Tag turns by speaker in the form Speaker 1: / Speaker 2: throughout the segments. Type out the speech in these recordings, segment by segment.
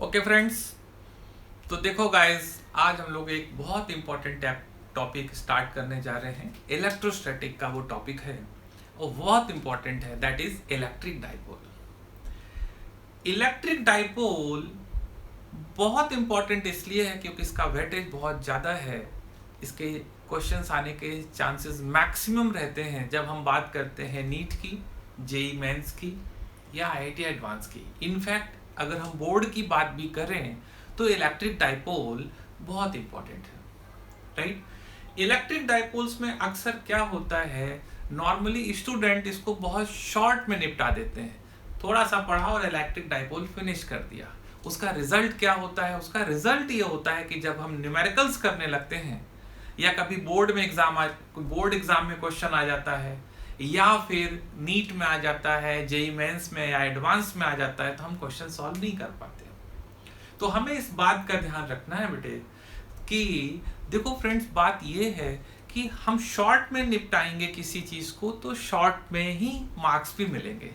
Speaker 1: Okay friends, तो देखो guys, आज हम लोग एक बहुत इंपॉर्टेंट टॉपिक स्टार्ट करने जा रहे हैं। इलेक्ट्रोस्टैटिक का वो टॉपिक है और बहुत इंपॉर्टेंट है, that is electric dipole. Electric dipole बहुत इंपॉर्टेंट इसलिए है क्योंकि इसका वेटेज बहुत ज़्यादा है। इसके क्वेश्चंस आने के चांसेस मैक्सिमम रहते हैं जब हम बात करते हैं नीट की, जेई मेंस की या आईआईटी एडवांस की। इनफैक्ट अगर हम बोर्ड की बात भी करें तो इलेक्ट्रिक डाइपोल बहुत इंपॉर्टेंट है, राइट। इलेक्ट्रिक डाइपोल्स में अक्सर क्या होता है, नॉर्मली स्टूडेंट इसको बहुत शॉर्ट में निपटा देते हैं, थोड़ा सा पढ़ा और इलेक्ट्रिक डाइपोल फिनिश कर दिया। उसका रिजल्ट क्या होता है? उसका रिजल्ट ये होता है कि जब हम न्यूमेरिकल्स करने लगते हैं या कभी बोर्ड एग्जाम में क्वेश्चन आ जाता है या फिर नीट में आ जाता है, जेई मेंस में या एडवांस में आ जाता है, तो हम क्वेश्चन सॉल्व नहीं कर पाते। तो हमें इस बात का ध्यान रखना है बेटे कि देखो फ्रेंड्स, बात ये है कि हम शॉर्ट में निपटाएंगे किसी चीज को तो शॉर्ट में ही मार्क्स भी मिलेंगे।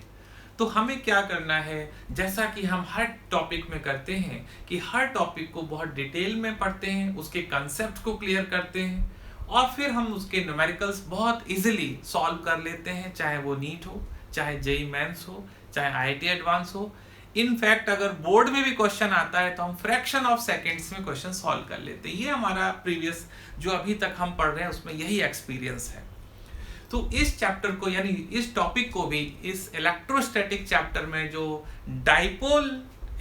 Speaker 1: तो हमें क्या करना है, जैसा कि हम हर टॉपिक में करते हैं कि हर टॉपिक को बहुत डिटेल में पढ़ते हैं, उसके कंसेप्ट को क्लियर करते हैं और फिर हम उसके न्यूमेरिकल्स बहुत इजीली सॉल्व कर लेते हैं, चाहे वो नीट हो, चाहे जेई मेंस हो, चाहे आईआईटी एडवांस हो। इनफैक्ट अगर बोर्ड में भी क्वेश्चन आता है तो हम फ्रैक्शन ऑफ सेकंड्स में क्वेश्चन सॉल्व कर लेते हैं। ये हमारा प्रीवियस जो अभी तक हम पढ़ रहे हैं उसमें यही एक्सपीरियंस है। तो इस चैप्टर को, यानी इस टॉपिक को भी, इस इलेक्ट्रोस्टैटिक चैप्टर में जो डाइपोल,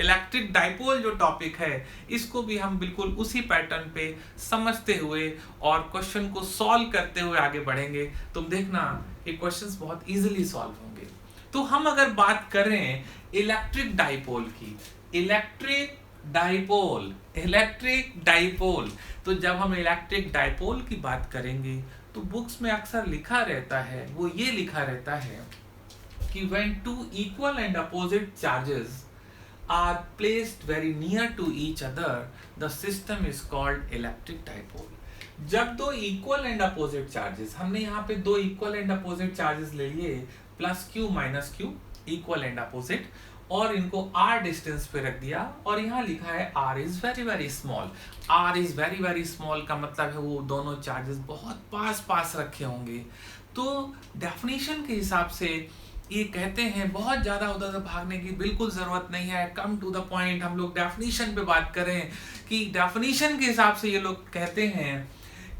Speaker 1: इलेक्ट्रिक डाइपोल जो टॉपिक है, इसको भी हम बिल्कुल उसी पैटर्न पे समझते हुए और क्वेश्चन को सॉल्व करते हुए आगे बढ़ेंगे। तुम देखना ये क्वेश्चंस बहुत इजीली सॉल्व होंगे। तो हम अगर बात करें इलेक्ट्रिक डाइपोल की, इलेक्ट्रिक डाइपोल, तो जब हम इलेक्ट्रिक डाइपोल की बात करेंगे तो बुक्स में अक्सर लिखा रहता है, वो ये लिखा रहता है कि when two equal and opposite charges are placed very near to each other, the system is called electric dipole. जब दो इक्वल एंड अपोजिट चार्जेस, हमने यहाँ पे दो इक्वल एंड अपोजिट चार्जेस ले लिए, plus Q minus Q, equal and opposite, और इनको r डिस्टेंस पे रख दिया और यहाँ लिखा है r is very very small. r is very very small का मतलब है वो दोनों चार्जेस बहुत पास पास रखे होंगे। तो डेफिनेशन के हिसाब से ये कहते हैं बहुत ज्यादा उधर से भागने की बिल्कुल जरूरत नहीं है, कम टू द पॉइंट। हम लोग डेफिनेशन पे बात करें कि डेफिनेशन के हिसाब से ये लोग कहते हैं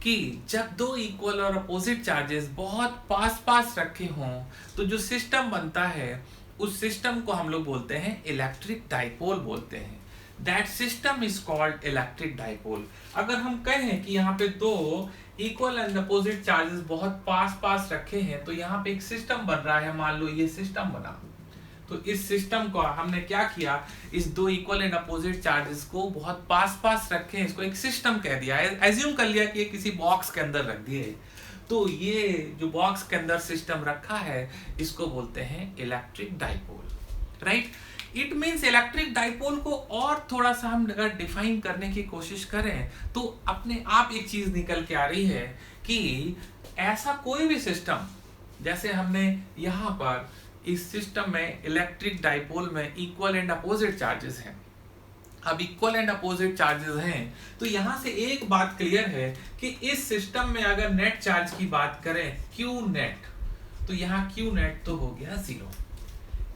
Speaker 1: कि जब दो इक्वल और अपोजिट चार्जेस बहुत पास पास रखे हों तो जो सिस्टम बनता है उस सिस्टम को हम लोग बोलते हैं इलेक्ट्रिक डाइपोल बोलते हैं। That system is called electric dipole. अगर हम कहें कि यहाँ पे दो इक्वल एंड अपोजिट चार्जेस बहुत पास पास रखे हैं तो यहाँ पे एक सिस्टम बन रहा है, मान लो ये सिस्टम बना। तो इस सिस्टम को हमने क्या किया, इस दो इक्वल एंड अपोजिट चार्जेस को बहुत पास पास रखे हैं, इसको एक सिस्टम कह दिया, एज्यूम कर लिया कि ये किसी बॉक्स के अंदर रख दिए। तो ये जो बॉक्स के अंदर सिस्टम रखा है इसको बोलते हैं electric dipole, right. It means electric dipole को और थोड़ा सा हम अगर डिफाइन करने की कोशिश करें तो अपने आप एक चीज निकल के आ रही है कि ऐसा कोई भी सिस्टम, जैसे हमने यहाँ पर इस सिस्टम में इलेक्ट्रिक डाइपोल में इक्वल एंड अपोजिट चार्जेस हैं। अब इक्वल एंड अपोजिट चार्जेस हैं तो यहां से एक बात क्लियर है कि इस सिस्टम में अगर नेट चार्ज की बात करें Q नेट, तो यहाँ Q नेट तो हो गया 0,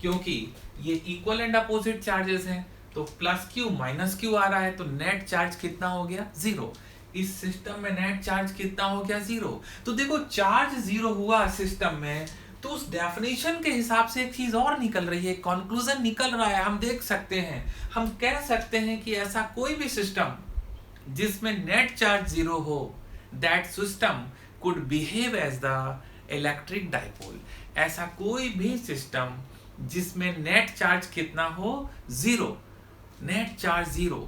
Speaker 1: क्योंकि ये इक्वल एंड अपोजिट चार्जेस हैं। तो प्लस Q माइनस Q आ रहा है तो नेट चार्ज कितना हो गया 0। इस सिस्टम में नेट चार्ज कितना हो गया 0। तो देखो चार्ज 0 हुआ सिस्टम में, तो उस डेफिनेशन के हिसाब से एक चीज और निकल रही है, कंक्लूजन निकल रहा है। हम देख सकते हैं, हम कह सकते हैं कि ऐसा कोई भी सिस्टम जिसमें नेट चार्ज 0 हो, that system could behave as the electric dipole. ऐसा कोई भी सिस्टम जिसमें नेट चार्ज कितना हो 0, नेट चार्ज 0,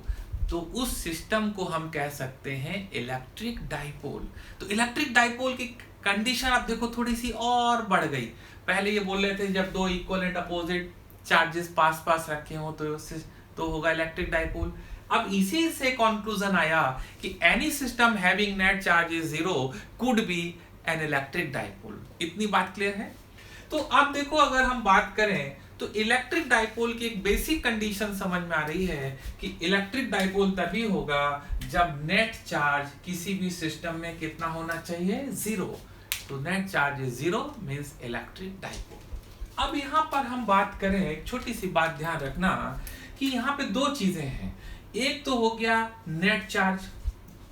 Speaker 1: तो उस सिस्टम को हम कह सकते हैं इलेक्ट्रिक डाइपोल। तो इलेक्ट्रिक डाइपोल की कंडीशन आप देखो थोड़ी सी और बढ़ गई। पहले ये बोल रहे थे जब दो इक्वल एंड अपोजिट चार्जेस पास पास रखे हो तो होगा इलेक्ट्रिक डाइपोल। अब इसी से कंक्लूजन आया कि any system having net charge is 0 could be N electric dipole. इतनी बात क्लियर है। तो अब देखो अगर हम बात करें तो इलेक्ट्रिक डाइपोल की एक बेसिक कंडीशन समझ में आ रही है कि इलेक्ट्रिक डाइपोल तभी होगा जब नेट चार्ज किसी भी सिस्टम में कितना होना चाहिए, जीरो। तो net charge is zero means electric dipole. अब यहाँ पर हम बात करें, एक छोटी सी बात ध्यान रखना कि यहाँ पे दो चीजें हैं। एक तो हो गया नेट चार्ज,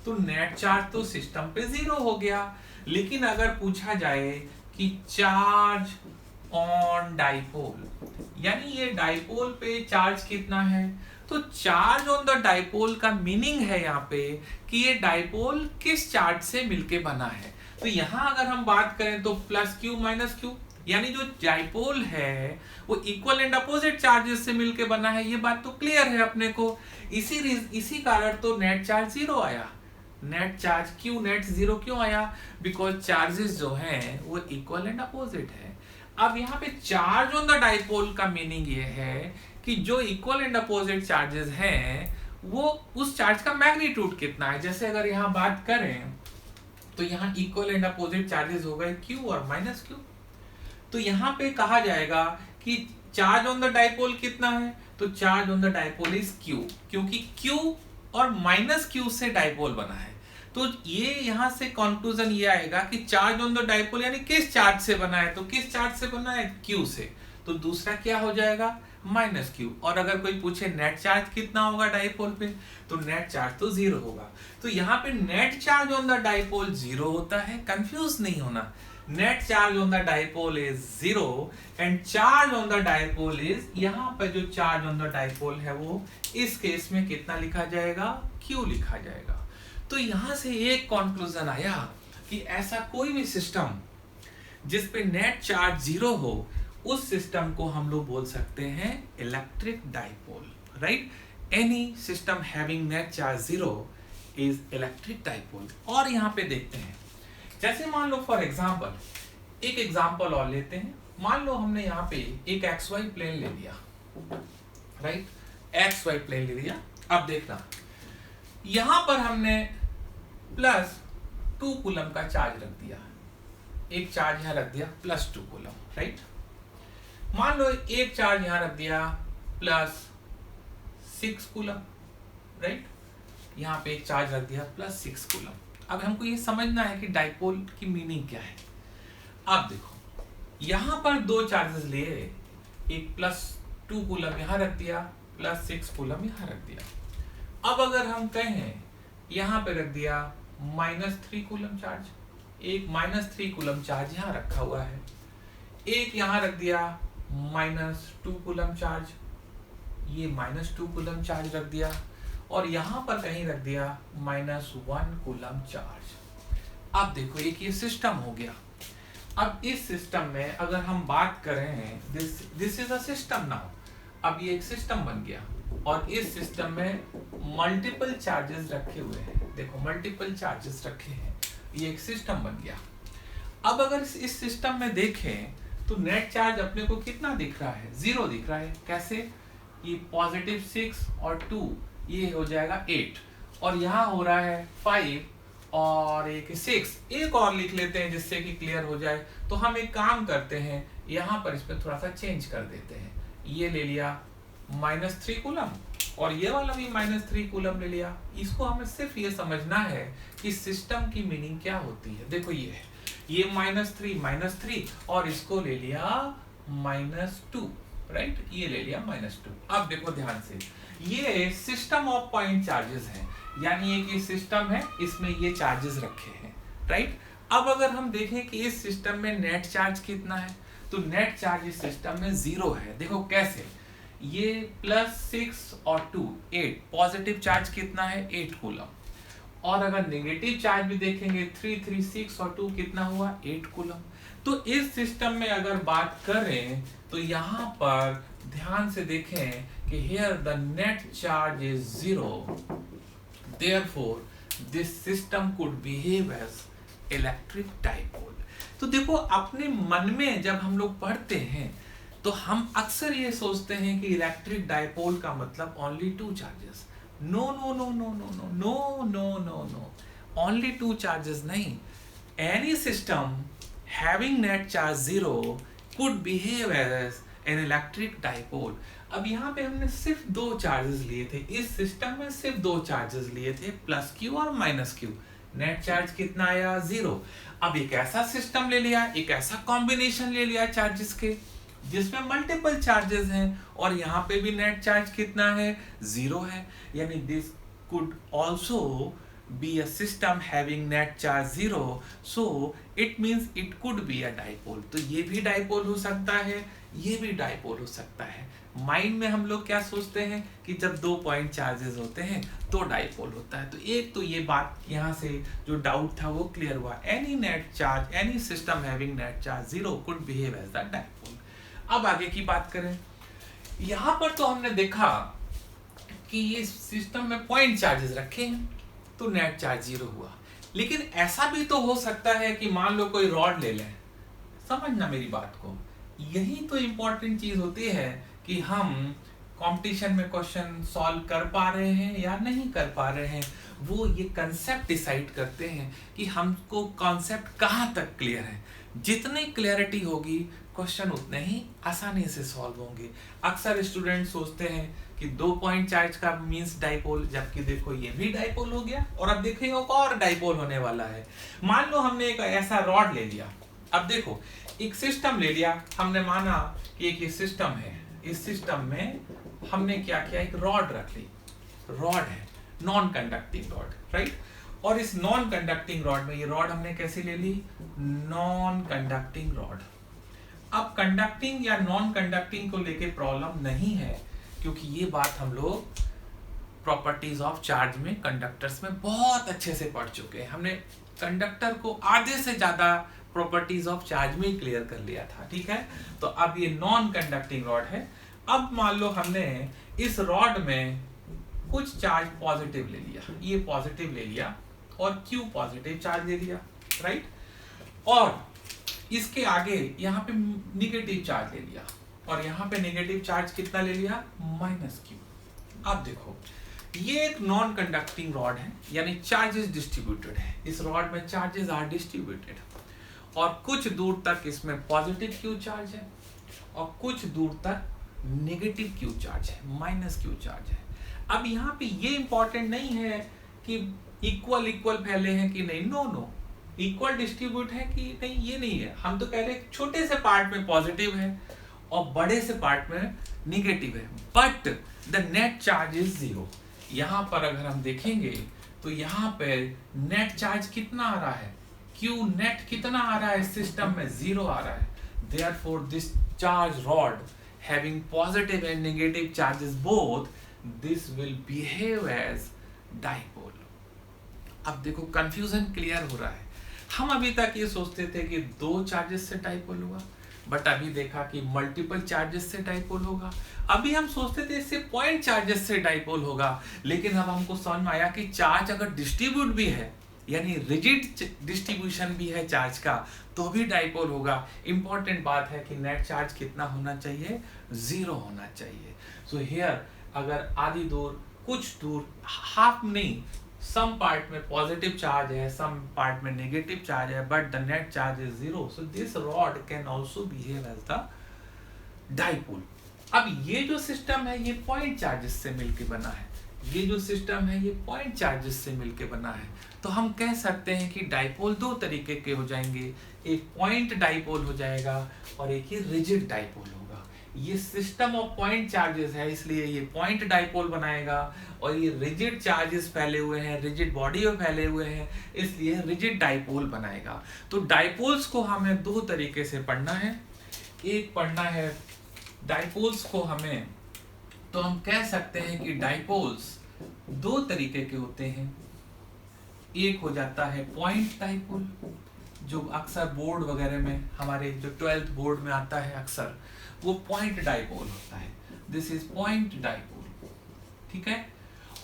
Speaker 1: तो नेट चार्ज तो सिस्टम पे जीरो हो गया, लेकिन अगर पूछा जाए कि चार्ज ऑन डाइपोल, यानी ये डाइपोल पे चार्ज कितना है, तो चार्ज ऑन द डाइपोल का मीनिंग है यहाँ पे कि ये डाइपोल किस चार्ज से मिलके बना है। तो यहाँ अगर हम बात करें तो प्लस क्यू माइनस क्यू, यानी जो डाइपोल है वो इक्वल एंड अपोजिट चार्जेस से मिलके बना है। ये बात तो क्लियर है अपने को। इसी कारण तो नेट चार्ज जीरो आया। नेट चार्ज क्यों नेट जीरो क्यों आया, बिकॉज चार्जेस जो हैं वो इक्वल एंड अपोजिट है। अब यहाँ पे चार्ज ऑन द डाइपोल का मीनिंग ये है कि जो इक्वल एंड अपोजिट चार्जेस हैं वो उस चार्ज का मैग्नीट्यूड कितना है। जैसे अगर यहाँ बात करें तो यहाँ इक्वल एंड अपोजिट चार्जेस हो गए क्यू और माइनस क्यू। तो यहाँ पे कहा जाएगा कि चार्ज ऑन द डाइपोल कितना है, तो charge on the dipole is Q, क्योंकि क्यू और माइनस क्यू से डाइपोल बना है। तो ये यहाँ से कंक्लूजन ये आएगा कि चार्ज ऑन द डाइपोल यानी किस चार्ज से बना है, तो किस चार्ज से बना है, क्यू से। तो दूसरा क्या हो जाएगा, माइनस क्यू। और अगर कोई पूछे नेट चार्ज कितना होगा डाइपोल पे, तो नेट चार्ज तो जीरो होगा। तो यहाँ पे net charge on the dipole zero होता है, कंफ्यूज नहीं होना। Net charge on the dipole is zero and charge on the dipole is, यहाँ पर जो चार्ज ऑन द डाइपोल है वो इस केस में कितना लिखा जाएगा, क्यू लिखा जाएगा। तो यहां से एक कंक्लूजन आया कि ऐसा कोई भी सिस्टम जिस पे नेट चार्ज जीरो हो, उस सिस्टम को हम लोग बोल सकते हैं electric dipole, right. Any system having net charge zero is electric dipole. और यहाँ पे देखते हैं, जैसे मान लो फॉर एग्जांपल, एक एग्जांपल और लेते हैं। मान लो हमने यहाँ पे एक एक्स वाई प्लेन ले लिया, राइट, एक्स वाई प्लेन ले लिया। अब देखना, यहां पर हमने प्लस 2 कूलम का चार्ज रख दिया, एक चार्ज यहां रख दिया प्लस 2 कूलम, राइट। मान लो एक चार्ज यहां रख दिया प्लस 6 कूलम, राइट। यहां पे एक चार्ज रख दिया प्लस 6 कूलम। अब हमको ये समझना है कि डाइपोल की मीनिंग क्या है। अब देखो, यहां पर दो चार्जेस लिए, एक प्लस 2 कूलम यहां रख दिया, प्लस 6 कूलम यहां रख दिया। अब अगर हम कहें यहां पे रख दिया माइनस 3 कूलम चार्ज, एक माइनस 3 कूलम चार्ज यहां रखा हुआ है, एक यहां रख दिया माइनस 2 कूलम चार्ज, ये माइनस 2 कूलम चार्ज रख दिया, और यहां पर कहीं रख दिया माइनस 1 कूलम चार्ज। अब देखो, एक ये सिस्टम हो गया। अब इस सिस्टम में अगर हम बात करें, this is a system now. अब ये एक सिस्टम बन गया और इस सिस्टम में मल्टीपल चार्जेस रखे हुए हैं। देखो, मल्टीपल चार्जेस रखे हैं, ये एक सिस्टम बन गया। अब अगर इस सिस्टम में देखें तो नेट चार्ज अपने को कितना दिख रहा है, जीरो दिख रहा है। कैसे, ये पॉजिटिव 6 और 2, ये हो जाएगा 8, और यहाँ हो रहा है 5 और एक 6। एक और लिख लेते हैं जिससे कि क्लियर हो जाए। तो हम एक काम करते हैं, यहाँ पर इसमें थोड़ा सा चेंज कर देते हैं। ये ले लिया माइनस 3 कूलम और ये वाला भी माइनस 3 कूलम ले लिया। इसको हमें सिर्फ ये समझना है कि सिस्टम की मीनिंग क्या होती है। देखो, ये है, ये माइनस 3 और इसको ले लिया माइनस 2, राइट, ये ले लिया माइनस 2। अब देखो ध्यान से, ये सिस्टम ऑफ पॉइंट चार्जेस है, यानी एक ये सिस्टम है, इसमें ये चार्जेस रखे हैं, राइट। अब अगर हम देखें कि इस सिस्टम में नेट चार्ज कितना है, तो नेट चार्ज इस सिस्टम में 0 है। देखो कैसे, ये प्लस 6 और 2 8, पॉजिटिव चार्ज कितना है, 8 कूलम। और अगर नेगेटिव चार्ज भी देखेंगे 3 3 6 और 2 कितना हुआ, 8 कूलम। तो इस सिस्टम में अगर बात करें तो यहाँ पर ध्यान से देखें कि here the net charge is 0, therefore this system could behave as electric dipole। तो देखो, अपने मन में जब हम लोग पढ़ते हैं तो हम अक्सर ये सोचते हैं कि इलेक्ट्रिक डाइपोल का मतलब only 2 charges. No no no no no no no no no no, only 2 charges नहीं। Any system having net charge 0 could behave as an electric dipole. अब यहाँ पे हमने सिर्फ दो चार्जेस लिए थे, इस सिस्टम में सिर्फ दो चार्जेस लिए थे, प्लस क्यू और माइनस क्यू। नेट चार्ज कितना आया? 0। अब एक ऐसा सिस्टम ले लिया, एक ऐसा कॉम्बिनेशन ले लिया चार्जेस के जिसमें मल्टीपल चार्जेस हैं और यहाँ पे भी नेट चार्ज कितना है? 0 है। यानी this could also be a system having net charge 0, so it means it could be a dipole। तो ये भी डाइपोल हो सकता है, ये भी डाइपोल हो सकता है। माइंड में हम लोग क्या सोचते हैं कि जब 2 पॉइंट चार्जेस होते हैं तो डाइपोल होता है। तो एक तो ये बात यहाँ से जो डाउट था वो क्लियर हुआ। Any net charge, any system having net charge 0 could behave as the dipole. अब आगे की बात करें, यहाँ पर तो हमने देखा कि ये सिस्टम में पॉइंट चार्जेस रखे हैं तो नेट चार्ज 0 हुआ। लेकिन ऐसा भी तो हो सकता है कि मान लो कोई रॉड ले लें, समझना मेरी बात को, यही तो इंपॉर्टेंट चीज होती है कि हम कंपटीशन में क्वेश्चन सॉल्व कर पा रहे हैं या नहीं कर पा रहे हैं। वो ये कंसेप्ट डिसाइड करते हैं कि हमको कॉन्सेप्ट कहाँ तक क्लियर है। जितनी क्लैरिटी होगी क्वेश्चन उतने ही आसानी से सॉल्व होंगे। अक्सर स्टूडेंट सोचते हैं कि 2 पॉइंट चार्ज का मींस डाइपोल, जबकि देखो ये भी डाइपोल हो गया और अब देखिए एक और डाइपोल होने वाला है। मान लो हमने एक ऐसा रॉड ले लिया, अब देखो एक सिस्टम ले लिया, हमने माना कि एक सिस्टम है, इस सिस्टम में हमने क्या किया, एक रॉड रख ली, रॉड है नॉन कंडक्टिंग रॉड, राइट। और इस नॉन कंडक्टिंग रॉड में, ये रॉड हमने कैसे ले ली, नॉन कंडक्टिंग रॉड। अब कंडक्टिंग या नॉन कंडक्टिंग को लेके प्रॉब्लम नहीं है, क्योंकि ये बात हम लोग प्रॉपर्टीज ऑफ चार्ज में, कंडक्टर्स में बहुत अच्छे से पढ़ चुके हैं। हमने कंडक्टर को आधे से ज्यादा प्रॉपर्टीज ऑफ चार्ज में क्लियर कर लिया था, ठीक है। तो अब ये नॉन कंडक्टिंग रॉड है। अब मान लो हमने इस रॉड में कुछ चार्ज पॉजिटिव ले लिया, ये पॉजिटिव ले लिया और Q पॉजिटिव चार्ज ले लिया, राइट। और इसके आगे यहाँ पे निगेटिव चार्ज ले लिया और यहाँ पे नेगेटिव चार्ज कितना ले लिया, -Q। अब देखो ये एक नॉन कंडक्टिंग रॉड है, यानी चार्जेस डिस्ट्रीब्यूटेड है, इस रॉड में चार्जेस आर डिस्ट्रीब्यूटेड और कुछ दूर तक इसमें पॉजिटिव Q चार्ज है और कुछ दूर तक नेगेटिव Q चार्ज है, -Q चार्ज है। अब यहाँ पे ये इंपॉर्टेंट नहीं है कि इक्वल फैले हैं कि नहीं, नो, इक्वल डिस्ट्रीब्यूट है कि नहीं, ये नहीं है। हम तो कह रहे हैं छोटे से पार्ट में पॉजिटिव है और बड़े से पार्ट में नेगेटिव है, but the net charge is 0। यहाँ पर अगर हम देखेंगे तो यहाँ पे नेट चार्ज कितना आ रहा है, Q नेट कितना आ रहा है, सिस्टम में 0 आ रहा है। Therefore this charge rod having positive and negative charges both, this will behave as dipole। अब देखो कंफ्यूजन क्लियर हो रहा है। हम अभी तक ये सोचते थे कि 2 चार्जेस से डाइपोल होगा, बट अभी देखा कि मल्टीपल चार्जेस से डाइपोल होगा। अभी हम सोचते थे इससे पॉइंट चार्जेस से डाइपोल होगा, लेकिन अब हमको समझ में आया कि चार्ज अगर डिस्ट्रीब्यूट भी है, यानी रिजिड डिस्ट्रीब्यूशन भी है चार्ज का, तो भी डाइपोल होगा। इंपॉर्टेंट बात है कि नेट चार्ज कितना होना चाहिए, 0 होना चाहिए। सो हियर अगर आधी दूर, कुछ दूर, हाफ नहीं, सम पार्ट में पॉजिटिव चार्ज है, सम पार्ट में नेगेटिव चार्ज है, but the net charge is 0, so this rod can also behave as the dipole. अब ये जो सिस्टम है ये पॉइंट चार्जेस से मिलके बना है, ये जो सिस्टम है ये पॉइंट चार्जेस से मिलके बना है। तो हम कह सकते हैं कि डाइपोल 2 तरीके के हो जाएंगे, एक पॉइंट डाइपोल हो जाएगा और एक ही रिजिड डाइपोल होगा। ये सिस्टम ऑफ पॉइंट चार्जेस है, इसलिए ये पॉइंट डाइपोल बनाएगा, और ये रिजिड चार्जेस फैले हुए हैं, रिजिड बॉडी में फैले हुए हैं, इसलिए रिजिड डाइपोल बनाएगा। तो डाइपोल्स को हमें 2 तरीके से पढ़ना है। एक पढ़ना है डाइपोल्स को हमें, तो हम कह सकते हैं कि डाइपोल्स 2 तरीके के होते हैं। एक हो जाता है पॉइंट डाइपोल, जो अक्सर बोर्ड वगैरह में, हमारे जो 12th बोर्ड में आता है अक्सर, वो पॉइंट डाइपोल होता है, दिस इज पॉइंट डाइपोल, ठीक है।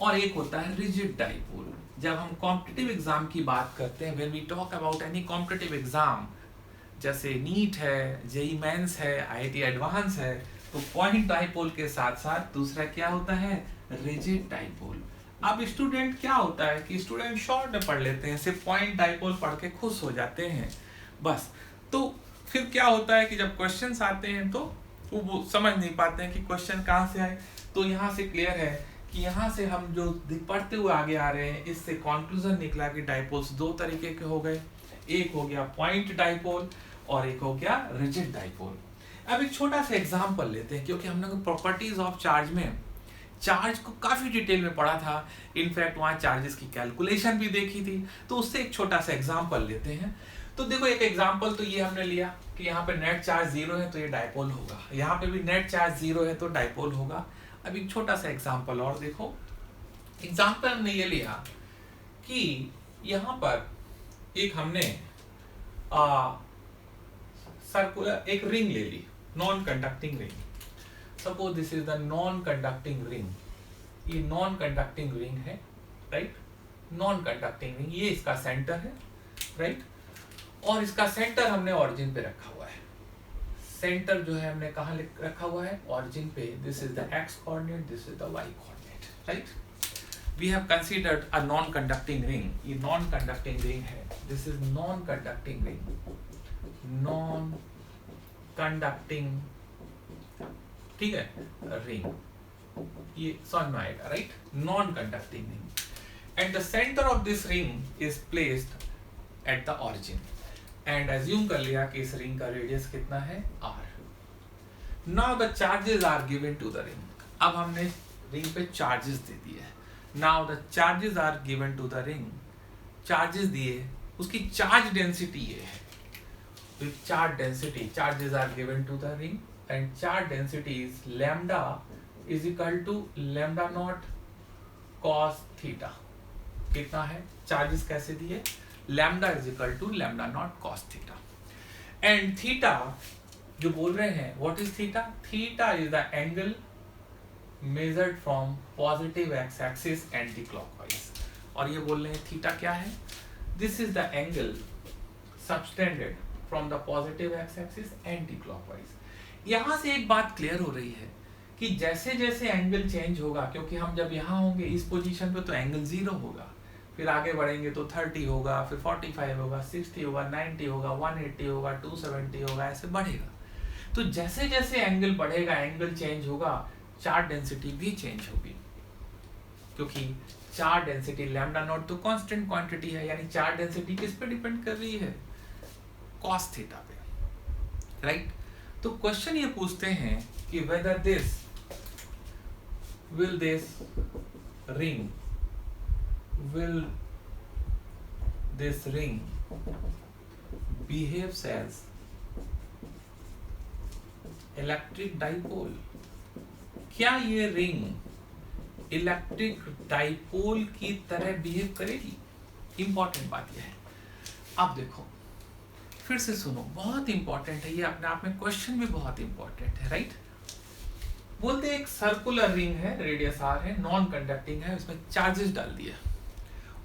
Speaker 1: और एक होता है रिजिड डाइपोल। जब हम कॉम्पिटिटिव एग्जाम की बात करते हैं, when we talk about any competitive exam, जैसे नीट है, जेईई मेंस है, आईआईटी एडवांस है, तो पॉइंट डाइपोल के साथ साथ दूसरा क्या होता है, रिजिड डाइपोल। अब स्टूडेंट क्या होता है कि स्टूडेंट शॉर्ट में पढ़ लेते हैं, सिर्फ पॉइंट डाइपोल पढ़ के खुश हो जाते हैं बस। तो फिर क्या होता है कि जब क्वेश्चंस आते हैं तो वो समझ नहीं पाते हैं कि क्वेश्चन कहाँ से आए। तो यहाँ से क्लियर है कि यहाँ से हम जो पढ़ते हुए आगे आ रहे हैं, इससे कंक्लूजन निकला कि डाइपोल्स दो तरीके के हो गए, एक हो गया पॉइंट डाइपोल और एक हो गया रिजिड डाइपोल। अब एक छोटा सा एग्जांपल लेते हैं, क्योंकि हमने प्रॉपर्टीज ऑफ चार्ज में चार्ज को काफी डिटेल में पढ़ा था, इनफैक्ट वहाँ चार्जेस की कैलकुलेशन भी देखी थी, तो उससे एक छोटा सा एग्जांपल लेते हैं। तो देखो एक एग्जांपल तो ये हमने लिया कि यहाँ पे नेट चार्ज 0 है तो ये डाइपोल होगा, यहाँ पे भी नेट चार्ज 0 है तो डाइपोल होगा। अब एक छोटा सा एग्जांपल और देखो, एग्जांपल हमने ये लिया कि यहाँ पर एक हमने सर्कुलर एक रिंग ले ली, non conducting ring. Suppose this is the non conducting ring, ये नॉन कंडक्टिंग रिंग है, राइट, नॉन कंडक्टिंग रिंग, ये इसका सेंटर है, राइट, और इसका सेंटर हमने ऑरिजिन पे रखा हुआ है। सेंटर जो है हमने कहाँ रखा हुआ है, ऑरिजिन पे। This is the x coordinate, this is the y coordinate, right. We have considered a non conducting ring, ये नॉन कंडक्टिंग रिंग है, this is non conducting ring, non conducting, ठीक है, रिंग, ये समझ में आएगा, right, non conducting ring, and the centre of this ring is placed at the origin, and assume कर लिया कि इस रिंग का रेडियस कितना है, r। Now the charges are given to the ring, अब हमने रिंग पे चार्जेस दे दिए। Now the charges are given to the ring, charges दिए, उसकी चार्ज डेंसिटी ये है, with charge density, charges are given to the ring and charge density is lambda is equal to lambda naught cos theta। कितना है, charges कैसे दिए, lambda is equal to lambda naught cos theta, and theta जो बोल रहे हैं, what is theta? Theta is the angle measured from positive x axis anti-clockwise, और ये बोल रहे हैं theta क्या है, this is the angle subtended from the positive x-axis anti-clockwise। यहाँ से एक बात क्लियर हो रही है कि जैसे जैसे एंगल चेंज होगा, क्योंकि हम जब यहाँ होंगे इस पोजीशन पे तो एंगल 0 होगा, फिर आगे बढ़ेंगे तो 30 होगा, फिर 45 होगा, 60 होगा, 90 होगा, 180 होगा, 270 होगा, ऐसे बढ़ेगा। तो जैसे जैसे एंगल बढ़ेगा, एंगल चेंज होगा, चार्ज डेंसिटी भी चेंज होगी, क्योंकि चार्ज डेंसिटी लैम्डा नॉट तो कांस्टेंट क्वांटिटी है, यानी चार्ज डेंसिटी किस पे डिपेंड कर रही है, cos थीटा पे, राइट। तो क्वेश्चन ये पूछते हैं कि whether this ring behaves as electric dipole, क्या ये रिंग इलेक्ट्रिक डाइपोल की तरह बिहेव करेगी। इंपॉर्टेंट बात यह है। अब देखो फिर से सुनो, बहुत इंपॉर्टेंट है ये, अपने आप में क्वेश्चन भी बहुत इंपॉर्टेंट है, राइट। बोलते हैं एक सर्कुलर रिंग है, रेडियस r है, नॉन कंडक्टिंग है, उसमें चार्जेस डाल दिए,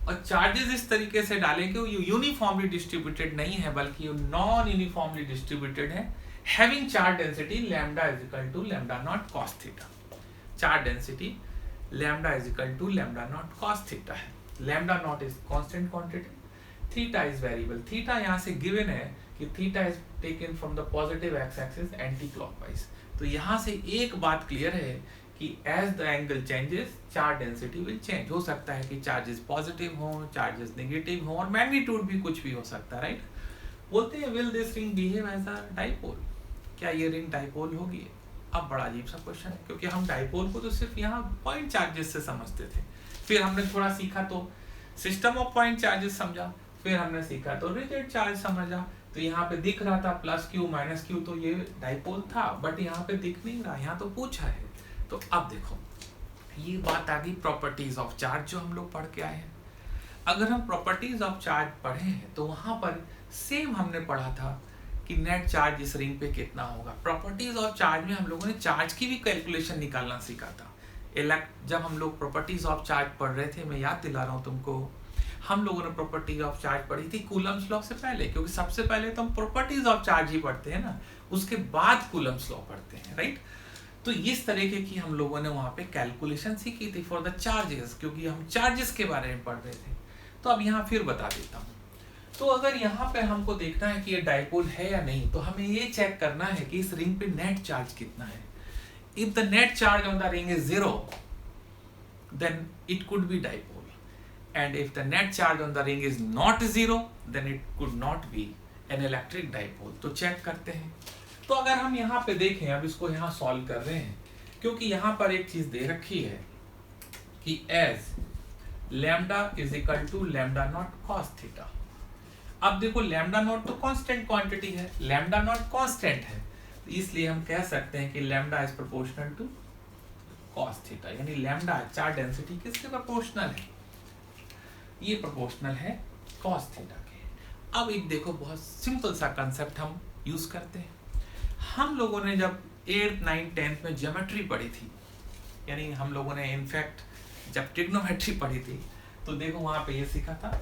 Speaker 1: और चार्जेस इस तरीके से डालें कि वो यूनिफॉर्मली डिस्ट्रीब्यूटेड नहीं है, बल्कि नॉन यूनिफॉर्मली डिस्ट्रीब्यूटेड है, having charge density lambda is equal to lambda not cos theta. Charge density lambda is equal to lambda not cos theta है। Lambda naught is constant quantity, theta is variable. Theta यहाँ से given है कि theta is taken from the positive x axis anti clockwise. तो यहाँ से एक बात क्लियर है कि as the angle changes charge density will change. हो सकता है कि चार्जेस पॉजिटिव हो, चार्जेस नेगेटिव हो, और मैग्नीट्यूड भी कुछ भी हो सकता है, राइट। बोलते हैं will this ring behave as a dipole, क्या ये रिंग डाइपोल होगी। अब बड़ा अजीब सा क्वेश्चन है, क्योंकि हम डाइपोल को तो सिर्फ यहाँ पॉइंट चार्जेस से समझते थे, फिर हमने थोड़ा सीखा तो सिस्टम ऑफ पॉइंट चार्जेस समझा, फिर हमने सीखा तो रिजिड चार्ज समझा। तो यहाँ पे दिख रहा था प्लस क्यू माइनस क्यू, तो ये डाइपोल था, बट यहाँ पे दिख नहीं रहा, यहाँ तो पूछा है। तो अब देखो ये बात आ गई प्रॉपर्टीज ऑफ चार्ज जो हम लोग पढ़ के आए हैं। अगर हम प्रॉपर्टीज ऑफ चार्ज पढ़े हैं तो वहां पर सेम हमने पढ़ा था कि नेट चार्ज इस रिंग पे कितना होगा। प्रॉपर्टीज ऑफ चार्ज में हम लोगों ने चार्ज की भी कैलकुलेशन निकालना सीखा था। जब हम लोग प्रॉपर्टीज ऑफ चार्ज पढ़ रहे थे, मैं याद दिला रहा हूँ तुमको, हम लोगों ने प्रॉपर्टीज ऑफ चार्ज पढ़ी थी कूलम्स लॉ से पहले, क्योंकि सबसे पहले तो हम प्रॉपर्टीज ऑफ चार्ज ही पढ़ते हैं ना, उसके बाद कूलम्स लॉ पढ़ते हैं, राइट। तो इस तरीके की हम लोगों ने वहां पे कैलकुलेशन सीखी थी फॉर द चार्जेस, क्योंकि हम चार्जेस के बारे में पढ़ रहे थे। तो अब यहाँ फिर बता देता हूँ। तो अगर यहाँ पे हमको देखना है कि ये डाइपोल है या नहीं, तो हमें ये चेक करना है कि इस रिंग पे नेट चार्ज कितना है। If the net charge on the ring is 0, then it could be dipole, and if the net charge on the ring is not 0, then it could not be an electric dipole। तो check करते हैं। तो अगर हम यहाँ पे देखें, अब इसको यहाँ सॉल्व कर रहे हैं, क्योंकि यहाँ पर एक चीज दे रखी है कि as lambda is equal to lambda not cos theta. अब देखो लैम्डा नॉट तो कांस्टेंट क्वांटिटी है, लैम्डा नॉट कांस्टेंट है, तो इसलिए हम कह सकते हैं कि lambda is proportional to cos theta, यानी लैम्डा चार्ज डेंसिटी किसके प्रोपोर्शनल है, ये प्रोपोर्शनल है कॉस थीटा के। अब एक देखो बहुत सिंपल सा कंसेप्ट हम यूज करते हैं। हम लोगों ने जब 8th 9th 10th में ज्योमेट्री पढ़ी थी, यानी हम लोगों ने इनफैक्ट जब ट्रिग्नोमेट्री पढ़ी थी, तो देखो वहां पे ये सीखा था,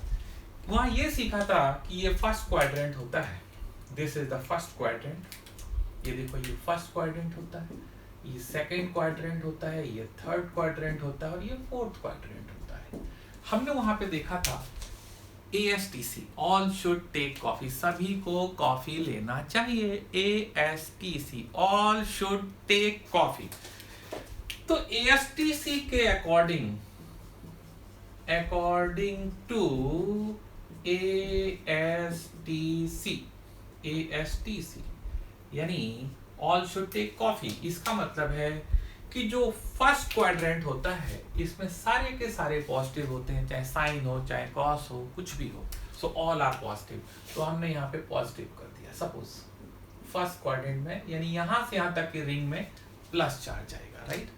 Speaker 1: वहां ये सीखा था कि ये फर्स्ट क्वाड्रेंट होता है, this is the first quadrant, ये देखो ये फर्स्ट क्वाड्रेंट होता है, ये सेकंड क्वाड्रेंट होता है, ये थर्ड क्वाड्रेंट होता है और ये फोर्थ क्वाड्रेंट होता है। हमने वहां पे देखा था ASTC, all should take coffee, सभी को कॉफी लेना चाहिए, ASTC, all should take coffee. तो ASTC के अकॉर्डिंग टू ASTC यानी ऑल शुड टेक कॉफी, इसका मतलब है कि जो फर्स्ट क्वाड्रेंट होता है इसमें सारे के सारे पॉजिटिव होते हैं, चाहे साइन हो चाहे कॉस हो कुछ भी हो, सो ऑल आर पॉजिटिव। तो हमने यहाँ पे पॉजिटिव कर दिया, सपोज फर्स्ट क्वाड्रेंट में, यानी यहाँ से यहाँ तक की रिंग में प्लस चार्ज आएगा, राइट।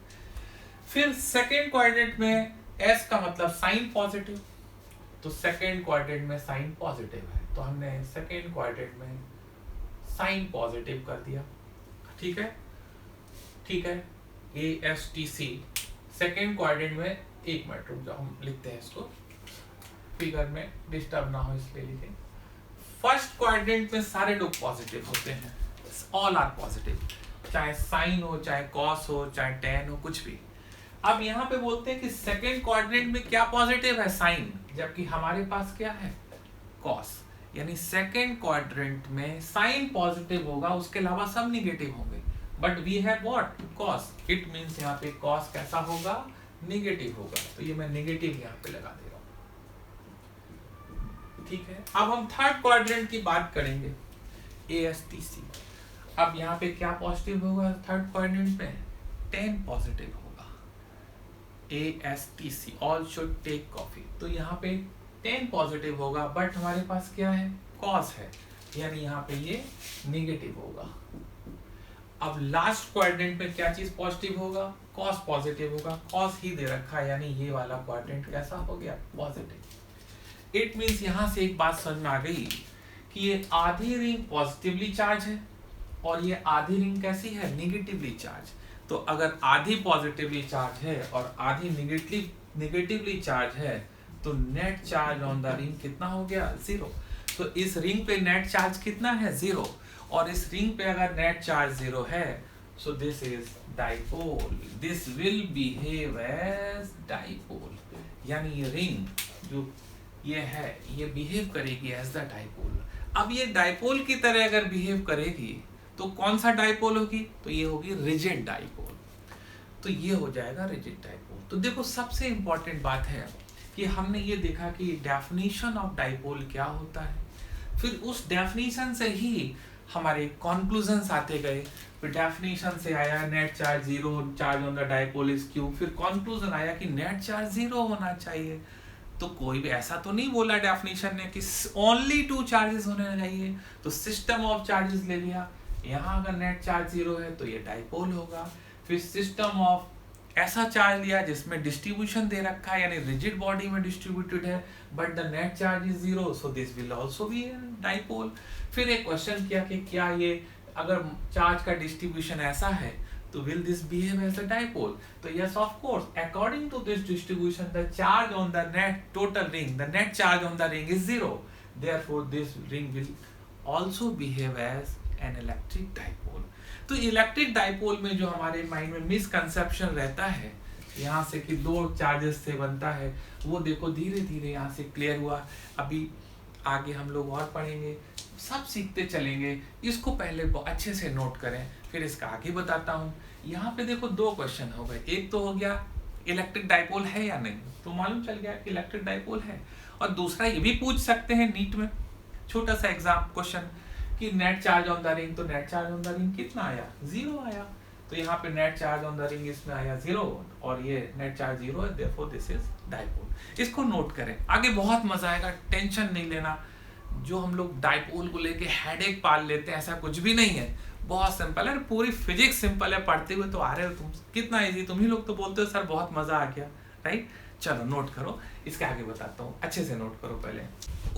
Speaker 1: फिर सेकेंड क्वाड्रेंट में एस का मतलब साइन पॉजिटिव, तो सेकेंड क्वाड्रेंट में साइन पॉजिटिव है, तो हमने सेकेंड क्वाड्रेंट में साइन पॉजिटिव कर दिया, ठीक है, ठीक है। ASTC सेकेंड क्वाड्रेंट में, एक मिनट रुक जाओ, हम लिखते हैं इसको, फिगर में डिस्टर्ब ना हो इसलिए लिखें। फर्स्ट क्वाड्रेंट में सारे लोग पॉजिटिव होते हैं, ऑल आर पॉजिटिव, चाहे साइन हो चाहे कॉस हो चाहे टेन हो कुछ भी। अब यहाँ पे बोलते हैं कि सेकेंड क्वाड्रेंट में क्या पॉजिटिव है, साइन, जबकि हमारे पास क्या है, कॉस, यानी सेकेंड क्वाड्रेंट में साइन पॉजिटिव होगा, उसके अलावा सब निगेटिव होंगे, but we have what, cos, it means यहाँ पे कॉस कैसा होगा, निगेटिव होगा, तो ये मैं निगेटिव यहाँ पे लगा दे रहा हूँ, ठीक है। अब हम थर्ड क्वाड्रेंट की बात करेंगे, ASTC। अब यहाँ पे क्या पॉजिटिव होगा थर्ड क्वाड्रेंट में, 10 पॉजिटिव होगा, ASTC, all should take coffee, तो यहाँ पे 10 पॉजिटिव होगा, बट हमारे पास क्या है, कॉस है, यानी यहाँ पे ये निगेटिव होगा। अब लास्ट क्वाड्रेंट में क्या चीज पॉजिटिव होगा, कॉस पॉजिटिव होगा, कॉस ही दे रखा है, यानी ये वाला क्वाड्रेंट कैसा हो गया, पॉजिटिव। इट मींस यहाँ से एक बात समझ में आ गई कि ये आधी रिंग पॉजिटिवली चार्ज है और ये आधी रिंग कैसी है, निगेटिवली चार्ज। तो अगर आधी पॉजिटिवली चार्ज है और आधी निगेटिवली चार्ज है, तो net charge on the ring कितना हो गया, 0। तो इस रिंग पे नेट चार्ज कितना है, 0, और इस रिंग पे अगर नेट चार्ज 0 है, so this is dipole, this will behave as dipole, यानी ये रिंग जो ये है ये बिहेव करेगी एज द डाइपोल। अब ये डाइपोल की तरह अगर बिहेव करेगी तो कौन सा डाइपोल होगी, तो ये होगी रिजिड डाइपोल, तो ये हो जाएगा रिजिड डाइपोल। तो देखो सबसे इंपॉर्टेंट बात है कि हमने ये देखा कि डेफिनेशन ऑफ डाइपोल क्या होता है, फिर उस डेफिनेशन से ही हमारे कॉन्क्लूजन्स आते गए। फिर डेफिनेशन से आया net charge 0, charge on the dipole is Q, फिर कॉन्क्लूजन आया कि नेट चार्ज 0 होना चाहिए। तो कोई भी ऐसा तो नहीं बोला डेफिनेशन ने कि ओनली 2 चार्जेस होने चाहिए, तो सिस्टम ऑफ चार्जेस ले लिया, यहाँ अगर नेट चार्ज 0 है तो ये डाइपोल होगा। फिर सिस्टम ऑफ ऐसा चार्ज लिया जिसमें डिस्ट्रीब्यूशन दे रखा है, यानी रिजिड बॉडी में डिस्ट्रीब्यूटेड है, but the net charge is 0, so this will also be dipole. फिर एक क्वेश्चन किया कि क्या ये अगर चार्ज का डिस्ट्रीब्यूशन ऐसा है तो will this behave as a dipole, तो yes of course, according to this distribution the charge on the net total ring, the net charge on the ring is 0, therefore this ring will also behave as an electric dipole. तो electric dipole में जो हमारे mind में misconception रहता है यहाँ से कि 2 चार्जेस से बनता है, वो देखो धीरे धीरे यहाँ से क्लियर हुआ। अभी आगे हम लोग और पढ़ेंगे, सब सीखते चलेंगे। इसको पहले अच्छे से नोट करें, फिर इसका आगे बताता हूँ। यहाँ पे देखो दो क्वेश्चन हो गए, एक तो हो गया इलेक्ट्रिक डाइपोल है या नहीं, तो मालूम चल गया कि इलेक्ट्रिक डाइपोल है। और दूसरा ये भी पूछ सकते हैं नीट में, छोटा सा एग्जाम क्वेश्चन कि net charge on the ring, तो net charge on the ring कितना आया, 0 आया। तो यहाँ पे net charge on the ring इसमें आया 0 और ये नेट चार्ज 0 है, देयरफॉर दिस इज डाइपोल। इसको नोट करें, आगे बहुत मजा आएगा, टेंशन नहीं लेना। जो हम लोग डाइपोल को लेके हेडेक पाल लेते हैं, ऐसा कुछ भी नहीं है, बहुत सिंपल है, पूरी फिजिक्स सिंपल है। पढ़ते हुए तो आ रहे हो तुम, कितना इजी, तुम ही लोग तो बोलते हो सर बहुत मजा आ गया, राइट। चलो नोट करो, इसके आगे बताता हूँ, अच्छे से नोट करो पहले।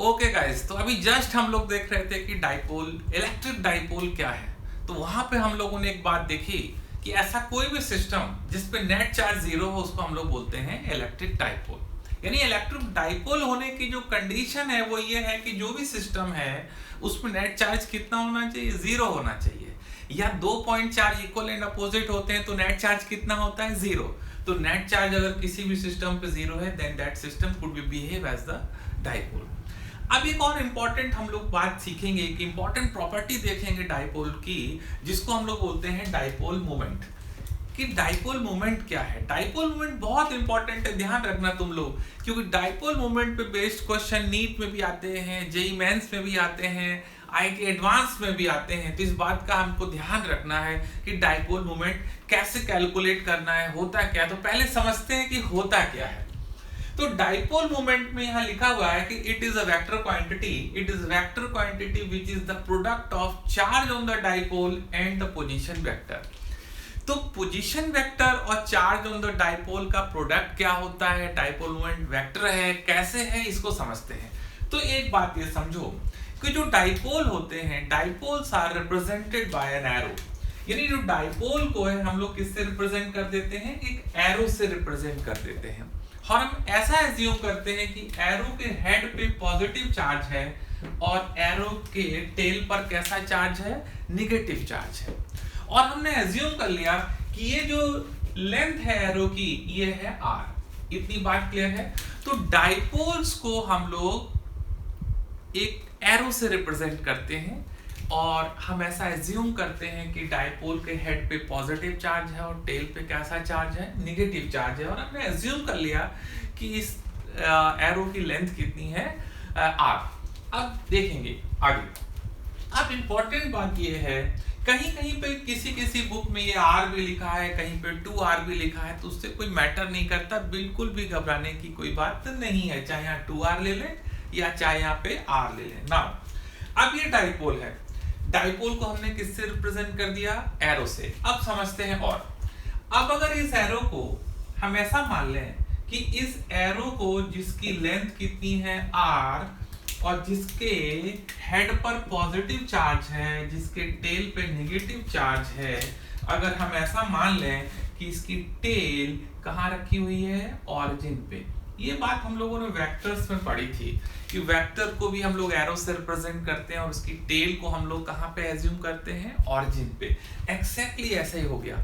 Speaker 1: ओके गाइस, तो अभी जस्ट हम लोग देख रहे थे कि डाइपोल, इलेक्ट्रिक डाइपोल क्या है। तो वहां पे हम लोगों ने एक बात देखी कि ऐसा कोई भी सिस्टम जिसपे नेट चार्ज 0 हो, उसको हम लोग बोलते हैं इलेक्ट्रिक डाइपोल। यानी इलेक्ट्रिक डाइपोल होने की जो कंडीशन है वो ये है कि जो भी सिस्टम है उसमें नेट चार्ज कितना होना चाहिए, 0 होना चाहिए। या 2 point charge equal and opposite होते हैं तो नेट चार्ज कितना होता है, 0। तो नेट चार्ज अगर किसी भी सिस्टम पे 0 है, then that system could be behave as the dipole. अब एक और इंपॉर्टेंट हम लोग बात सीखेंगे कि इंपॉर्टेंट प्रॉपर्टी देखेंगे डाइपोल की, जिसको हम लोग बोलते हैं डाइपोल मोमेंट। कि डाइपोल मोमेंट क्या है। डाइपोल मोमेंट बहुत इंपॉर्टेंट है, ध्यान रखना तुम लोग, क्योंकि डाइपोल मोमेंट पे बेस्ड क्वेश्चन नीट में भी आते हैं, जेईई मेंस में भी आते हैं, आईआईटी एडवांस में भी आते हैं। तो इस बात का हमको ध्यान रखना है कि डाइपोल मोमेंट कैसे कैलकुलेट करना है, होता क्या। तो पहले समझते हैं कि होता क्या है। तो डाइपोल मोमेंट में यहाँ लिखा हुआ है कि it is a vector quantity, it is vector quantity which is the product of charge on the dipole and the position vector. तो पोजीशन वेक्टर और चार्ज ऑन द डाइपोल का प्रोडक्ट क्या होता है, डाइपोल मोमेंट वेक्टर है, कैसे है, इसको समझते हैं। तो एक बात ये समझो कि जो डाइपोल होते हैं, dipoles are represented by an arrow. यानी जो डाइपोल को है हम लोग किससे रिप्रेजेंट कर देते हैं, एक एरो से रिप्रेजेंट कर देते हैं। और हम ऐसा एज्यूम करते हैं कि एरो के हेड पे पॉजिटिव चार्ज है और एरो के टेल पर कैसा चार्ज है, निगेटिव चार्ज है। और हमने एज्यूम कर लिया कि ये जो लेंथ है एरो की, ये है r। इतनी बात क्लियर है। तो डाइपोल्स को हम लोग एक एरो से रिप्रेजेंट करते हैं और हम ऐसा एज्यूम करते हैं कि डाइपोल के हेड पे पॉजिटिव चार्ज है और टेल पे कैसा चार्ज है, निगेटिव चार्ज है। और हमने एज्यूम कर लिया कि इस एरो की लेंथ कितनी है, r। अब देखेंगे आगे। अब इंपॉर्टेंट बात ये है, कहीं कहीं पे किसी बुक में ये r भी लिखा है, कहीं पे 2r भी लिखा है, तो उससे कोई मैटर नहीं करता, बिल्कुल भी घबराने की कोई बात नहीं है। चाहे यहाँ 2r ले लें या चाहे यहाँ पे r ले लें। नाउ अब ये डाइपोल है, डाइपोल को हमने किससे रिप्रेजेंट कर दिया, एरो से। अब समझते हैं। और अब अगर इस एरो को हम ऐसा मान लें कि इस एरो को जिसकी लेंथ कितनी है r और जिसके हेड पर पॉजिटिव चार्ज है, जिसके टेल पे नेगेटिव चार्ज है, अगर हम ऐसा मान लें कि इसकी टेल कहाँ रखी हुई है, ऑरिजिन पे। ये बात हम लोगों ने वेक्टर्स में पढ़ी थी कि वेक्टर को भी हम लोग एरो से रिप्रेजेंट करते हैं और उसकी टेल को हम लोग कहाँ पे एज्यूम करते हैं, ऑरिजिन पे। एक्जैक्टली ऐसा ही हो गया।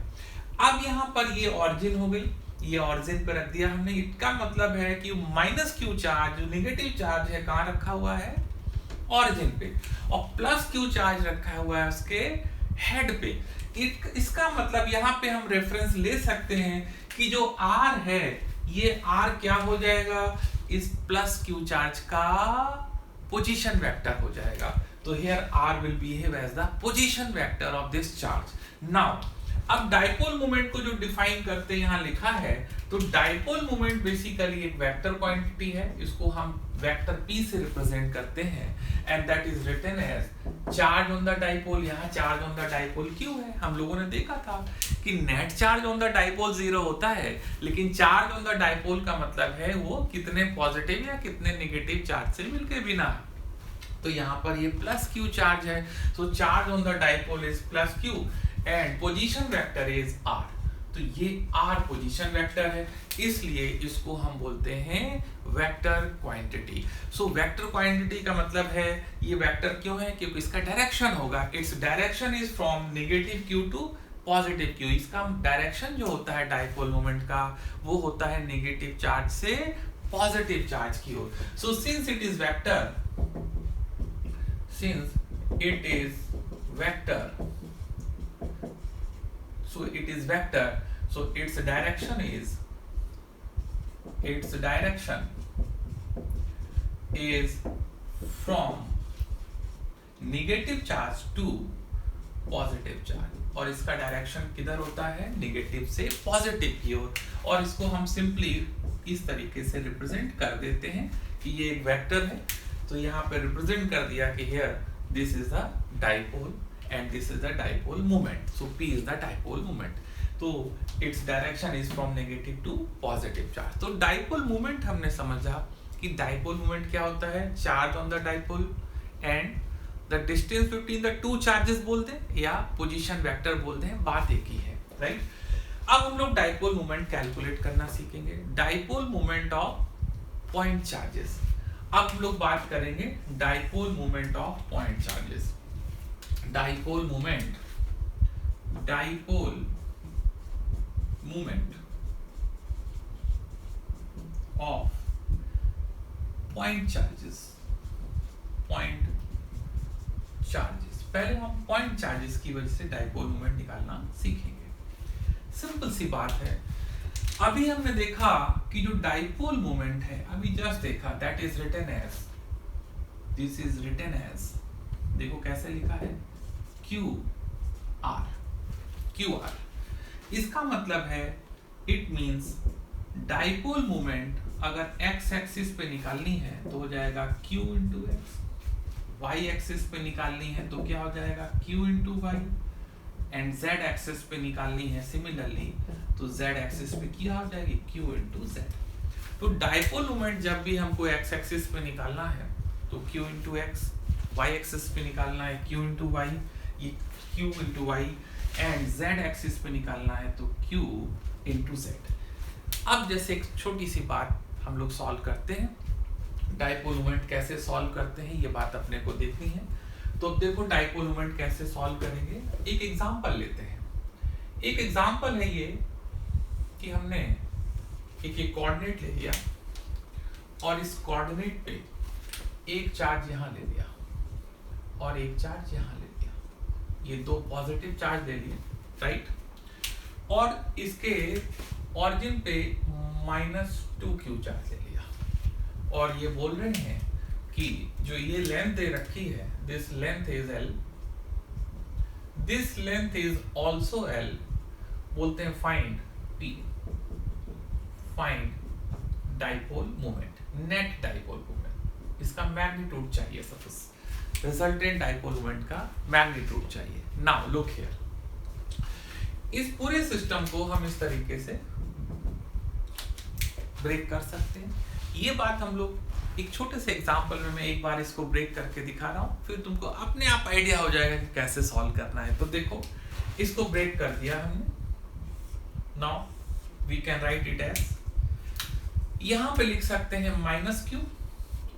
Speaker 1: अब यहाँ पर ये ऑरिजिन हो गई, ये ऑरिजिन पे रख दिया हमने। इसका मतलब है कि माइनस क्यू चार्ज, जो नेगेटिव चार्ज है, कहाँ रखा हुआ है, ऑरिजिन पे, और प्लस क्यू चार्ज रखा हुआ है उसके हेड पे। इसका मतलब यहाँ पे हम रेफरेंस ले सकते हैं कि जो R है, ये R क्या हो जाएगा, इस प्लस क्यू चार्ज का पोजीशन वेक्टर हो जाएगा। तो here R will behave as the position vector of this charge. Now अब डाइपोल मोमेंट को जो डिफाइन करते हैं यहाँ लिखा है, तो डाइपोल मोमेंट बेसिकली एक वेक्टर क्वांटिटी है, इसको हम वेक्टर p से रिप्रेजेंट करते हैं, and that is written as charge on the dipole. यहाँ चार्ज ऑन द डाइपोल क्यों है, हम लोगों ने देखा था कि net charge on the dipole 0 होता है, लेकिन चार्ज ऑन द डाइपोल का मतलब है वो कितने पॉजिटिव या कितने नेगेटिव चार्ज से मिलके बिना। तो यहाँ पर ये प्लस क्यू चार्ज है, तो charge on the dipole is plus Q and position vector is r। तो ये r पोजीशन वेक्टर है, इसलिए इसको हम बोलते हैं vector quantity. So vector quantity का मतलब है ये वेक्टर क्यों है, क्योंकि इसका डायरेक्शन होगा, its direction is from negative q to positive q। इसका डायरेक्शन जो होता है डाइपोल मोमेंट का, वो होता है नेगेटिव चार्ज से पॉजिटिव चार्ज की ओर। So since it is vector, since it is vector, so it is vector, so its direction is from negative charge to positive charge, और इसका डायरेक्शन किधर होता है, नेगेटिव से पॉजिटिव की ओर। और इसको हम सिंपली इस तरीके से रिप्रेजेंट कर देते हैं कि ये एक वेक्टर है, तो यहाँ पे रिप्रेजेंट कर दिया कि here this is the dipole and this is the dipole moment, so P is the dipole moment, तो its direction is from negative to positive charge. तो डाइपोल मोमेंट हमने समझा कि डाइपोल मोमेंट क्या होता है, charge on the dipole and the distance between the two charges बोलते हैं या पोजीशन वेक्टर बोलते हैं, बात एक ही है, राइट। अब हम लोग डाइपोल मोमेंट कैलकुलेट करना सीखेंगे, dipole moment of point charges. अब हम लोग बात करेंगे dipole moment of point charges. Dipole moment of point charges, पहले हम पॉइंट चार्जेस की वजह से डाइपोल मोमेंट निकालना सीखेंगे। सिंपल सी बात है, अभी हमने देखा कि जो डाइपोल मोमेंट है, अभी जस्ट देखा, that is written as, this is written as, देखो कैसे लिखा है, QR। इसका मतलब है, इट मींस डाइपोल मोमेंट अगर x एक्सिस पे निकालनी है तो हो जाएगा Q into x, y axis पे निकालनी है तो क्या हो जाएगा Q into y, and z axis पे निकालनी है सिमिलरली तो z एक्सिस पे क्या हो जाएगी Q इंटू z। तो डाइपोल मोमेंट जब भी हमको x एक्सिस पे निकालना है तो Q into x, y axis पे निकालना है Q इंटू वाई, ये Q into y, and z axis पे निकालना है तो Q इंटू z। अब जैसे एक छोटी सी बात हम लोग सॉल्व करते हैं, डाइपोल मोमेंट कैसे सॉल्व करते हैं ये बात अपने को देखनी है। तो अब देखो डाइपोल मोमेंट कैसे सॉल्व करेंगे, एक एग्जांपल लेते हैं। एक एग्जांपल है ये कि हमने एक कोऑर्डिनेट ले लिया और इस कोऑर्डिनेट पे एक चार्ज यहाँ ले लिया और एक चार्ज यहाँ ले लिया, ये दो पॉजिटिव चार्ज ले लिए, राइट, और इसके ऑरिजिन पे -2q चार्ज ले लिया, और ये बोल रहे हैं कि जो ये लेंथ दे रखी है, this length is L, this length is also L, बोलते हैं find P, find dipole moment, net dipole moment, इसका मैग्नीट्यूड चाहिए, सपोज रिजल्टेंट डाइपोल मोमेंट का मैग्नीट्यूड चाहिए। नाउ लुक हियर, इस पूरे सिस्टम को हम इस तरीके से ब्रेक कर सकते हैं। ये बात हम लोग एक छोटे से एग्जांपल में, मैं एक बार इसको ब्रेक करके दिखा रहा हूँ, फिर तुमको अपने आप आइडिया हो जाएगा कि कैसे सॉल्व करना है। तो देखो इसको ब्रेक कर दिया हमने, now we can write it as, यहाँ पे लिख सकते हैं -q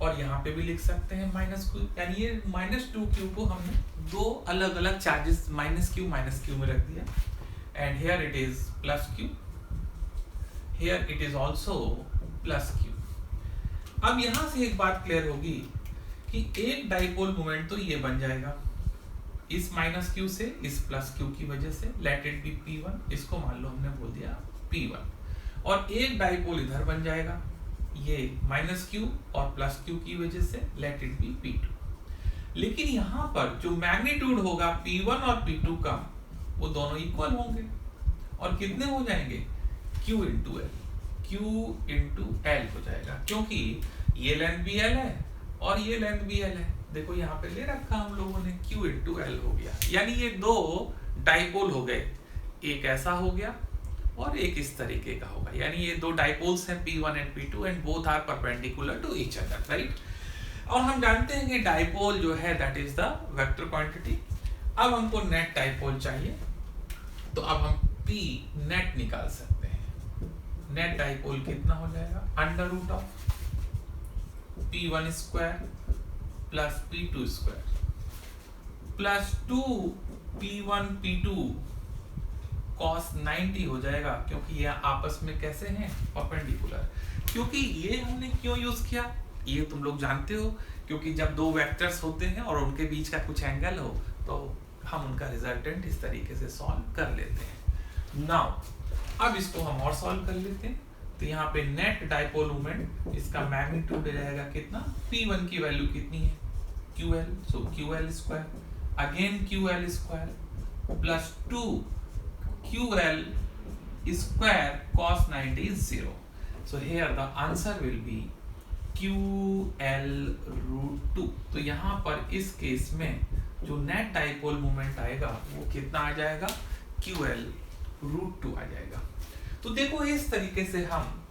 Speaker 1: और यहाँ पे भी लिख सकते हैं -q, यानी ये -2q को हमने दो अलग अलग चार्जेस -q में रख दिया, and here it is +q, here it is also +q। अब यहां से एक बात क्लियर होगी कि एक डाइपोल मोमेंट तो ये बन जाएगा इस -q से इस +q की वजह से, लेट इट बी P1, इसको मान लो हमने बोल दिया P1, और एक डाइपोल इधर बन जाएगा ये -q और +q की वजह से, लेट इट बी P2। लेकिन यहाँ पर जो मैग्नीट्यूड होगा P1 और P2 का, वो दोनों इक्वल होंगे और कितने हो जाएंगे Q into L, Q into L हो जाएगा, क्योंकि ये लेंथ भी L है और ये लेंथ भी L है। देखो यहाँ पे ले रखा हम लोगों ने, Q इंटू L हो गया, यानी ये दो डाइपोल हो गए, एक ऐसा हो गया और एक इस तरीके का होगा, यानी ये दो डाइपोल्स हैं P1 and P2 and both are perpendicular to each other, right. और हम जानते हैं कि डाइपोल जो है that is the vector quantity. अब हमको नेट डाइपोल चाहिए, तो अब हम P नेट निकाल सकते हैं। नेट डाइपोल कितना हो जाएगा, √of P1 square plus P2 square plus 2P1 P2 cos 90 हो जाएगा, क्योंकि ये आपस में कैसे हैं, परपेंडिकुलर। क्योंकि ये हमने क्यों यूज किया, ये तुम लोग जानते हो, क्योंकि जब दो वेक्टर्स होते हैं और उनके बीच का कुछ एंगल हो तो हम उनका रिजल्टेंट इस तरीके से सॉल्व कर लेते हैं। नाउ अब इसको हम और सॉल्व कर लेते हैं। तो यहाँ पे नेट डाइपोल मोमेंट, इसका मैग्नीट्यूड रहेगा कितना, P1 की वैल्यू कितनी है, QL, so QL square again QL square plus 2 QL square cos 90 is 0. So here the answer will be QL root 2. तो यहाँ पर इस केस में जो नेट डाइपोल मोमेंट आएगा वो कितना आ जाएगा, QL root 2 आ जाएगा। तो देखो इस तरीके से हम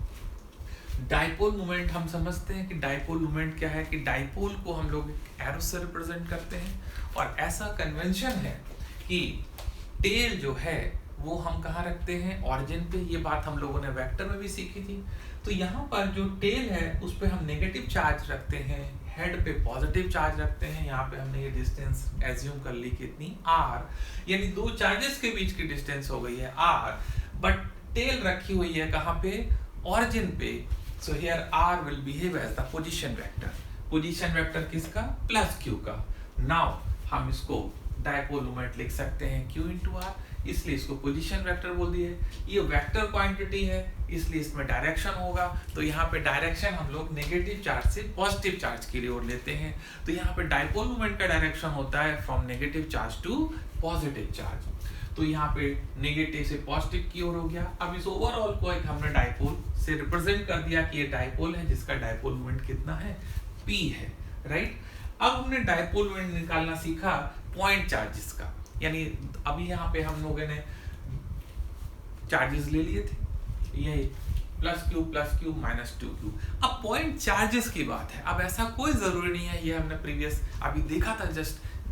Speaker 1: डाइपोल मोमेंट हम समझते हैं कि डाइपोल मोमेंट क्या है, कि डाइपोल को हम लोग एरो से रिप्रेजेंट करते हैं और ऐसा कन्वेंशन है कि टेल जो है वो हम कहाँ रखते हैं, ऑरिजिन पे। ये बात हम लोगों ने वेक्टर में भी सीखी थी। तो यहाँ पर जो टेल है उस पे हम नेगेटिव चार्ज रखते हैं, हेड पे पॉजिटिव चार्ज रखते हैं। यहाँ पे हमने ये डिस्टेंस एज्यूम कर ली कितनी, r, यानी दो चार्जेस के बीच की डिस्टेंस हो गई है r, बट टेल रखी हुई है कहाँ पे, ऑरिजिन पे। So here r will behave as the position vector. Position vector किसका, प्लस q का। नाउ हम इसको डाइपोल मोमेंट लिख सकते हैं q इंटू r, इसलिए इसको पोजीशन वेक्टर बोल दिए। ये वेक्टर क्वांटिटी है इसलिए इसमें डायरेक्शन होगा, तो यहाँ पे डायरेक्शन हम लोग नेगेटिव चार्ज से पॉजिटिव चार्ज की ओर लेते हैं। तो यहाँ पे डाइपोल मोमेंट का डायरेक्शन होता है from negative charge to positive charge. तो यहाँ पे नेगेटिव से पॉजिटिव की ओर हो गया। अब इस ओवरऑल को एक हमने डाइपोल से रिप्रेजेंट कर दिया कि ये डाइपोल है जिसका डाइपोल मोमेंट कितना है, P है, राइट। अब हमने डाइपोल मोमेंट निकालना सीखा पॉइंट चार्जेस का, यानी अभी यहाँ पे हम लोगों ने चार्जेस ले लिए थे, ये प्लस क्यू माइनस 2q। अब पॉइंट चार्जेस की बात है। अब ऐसा कोई जरूरी नहीं है, ये हमने प्रीवियस अभी देखा था,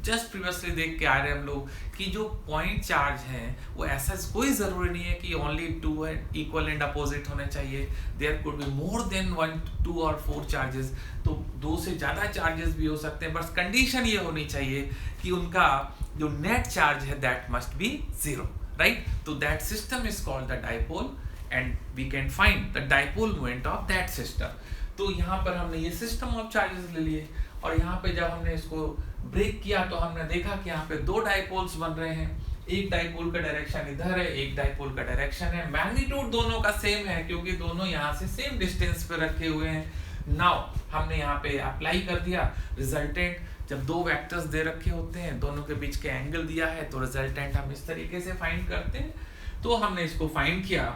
Speaker 1: जस्ट प्रीवियसली देख के आ रहे हैं हम लोग कि जो पॉइंट चार्ज हैं वो ऐसा कोई जरूरी नहीं है कि ओनली 2 इक्वल एंड अपोजिट होने चाहिए। There could be more than 1, 2 और 4 चार्जेस, तो 2 से ज्यादा चार्जेस भी हो सकते हैं, बस कंडीशन ये होनी चाहिए कि उनका जो नेट चार्ज है दैट मस्ट बी 0, राइट। तो that system is called the dipole and we can find the dipole moment of that system. तो यहाँ पर हमने ये सिस्टम ऑफ चार्जेस ले लिए और यहाँ पे जब हमने इसको ब्रेक किया तो हमने देखा कि यहाँ पे 2 डाइपोल्स बन रहे हैं। एक डाइपोल का डायरेक्शन इधर है, एक डाइपोल का डायरेक्शन है, मैग्नीट्यूड दोनों का सेम है क्योंकि दोनों यहाँ से सेम डिस्टेंस पे रखे हुए हैं। नाउ हमने यहाँ पे अप्लाई कर दिया रिजल्टेंट। जब 2 वेक्टर्स दे रखे होते हैं, दोनों के बीच के एंगल दिया है, तो रिजल्टेंट हम इस तरीके से फाइंड करते हैं। तो हमने इसको फाइंड किया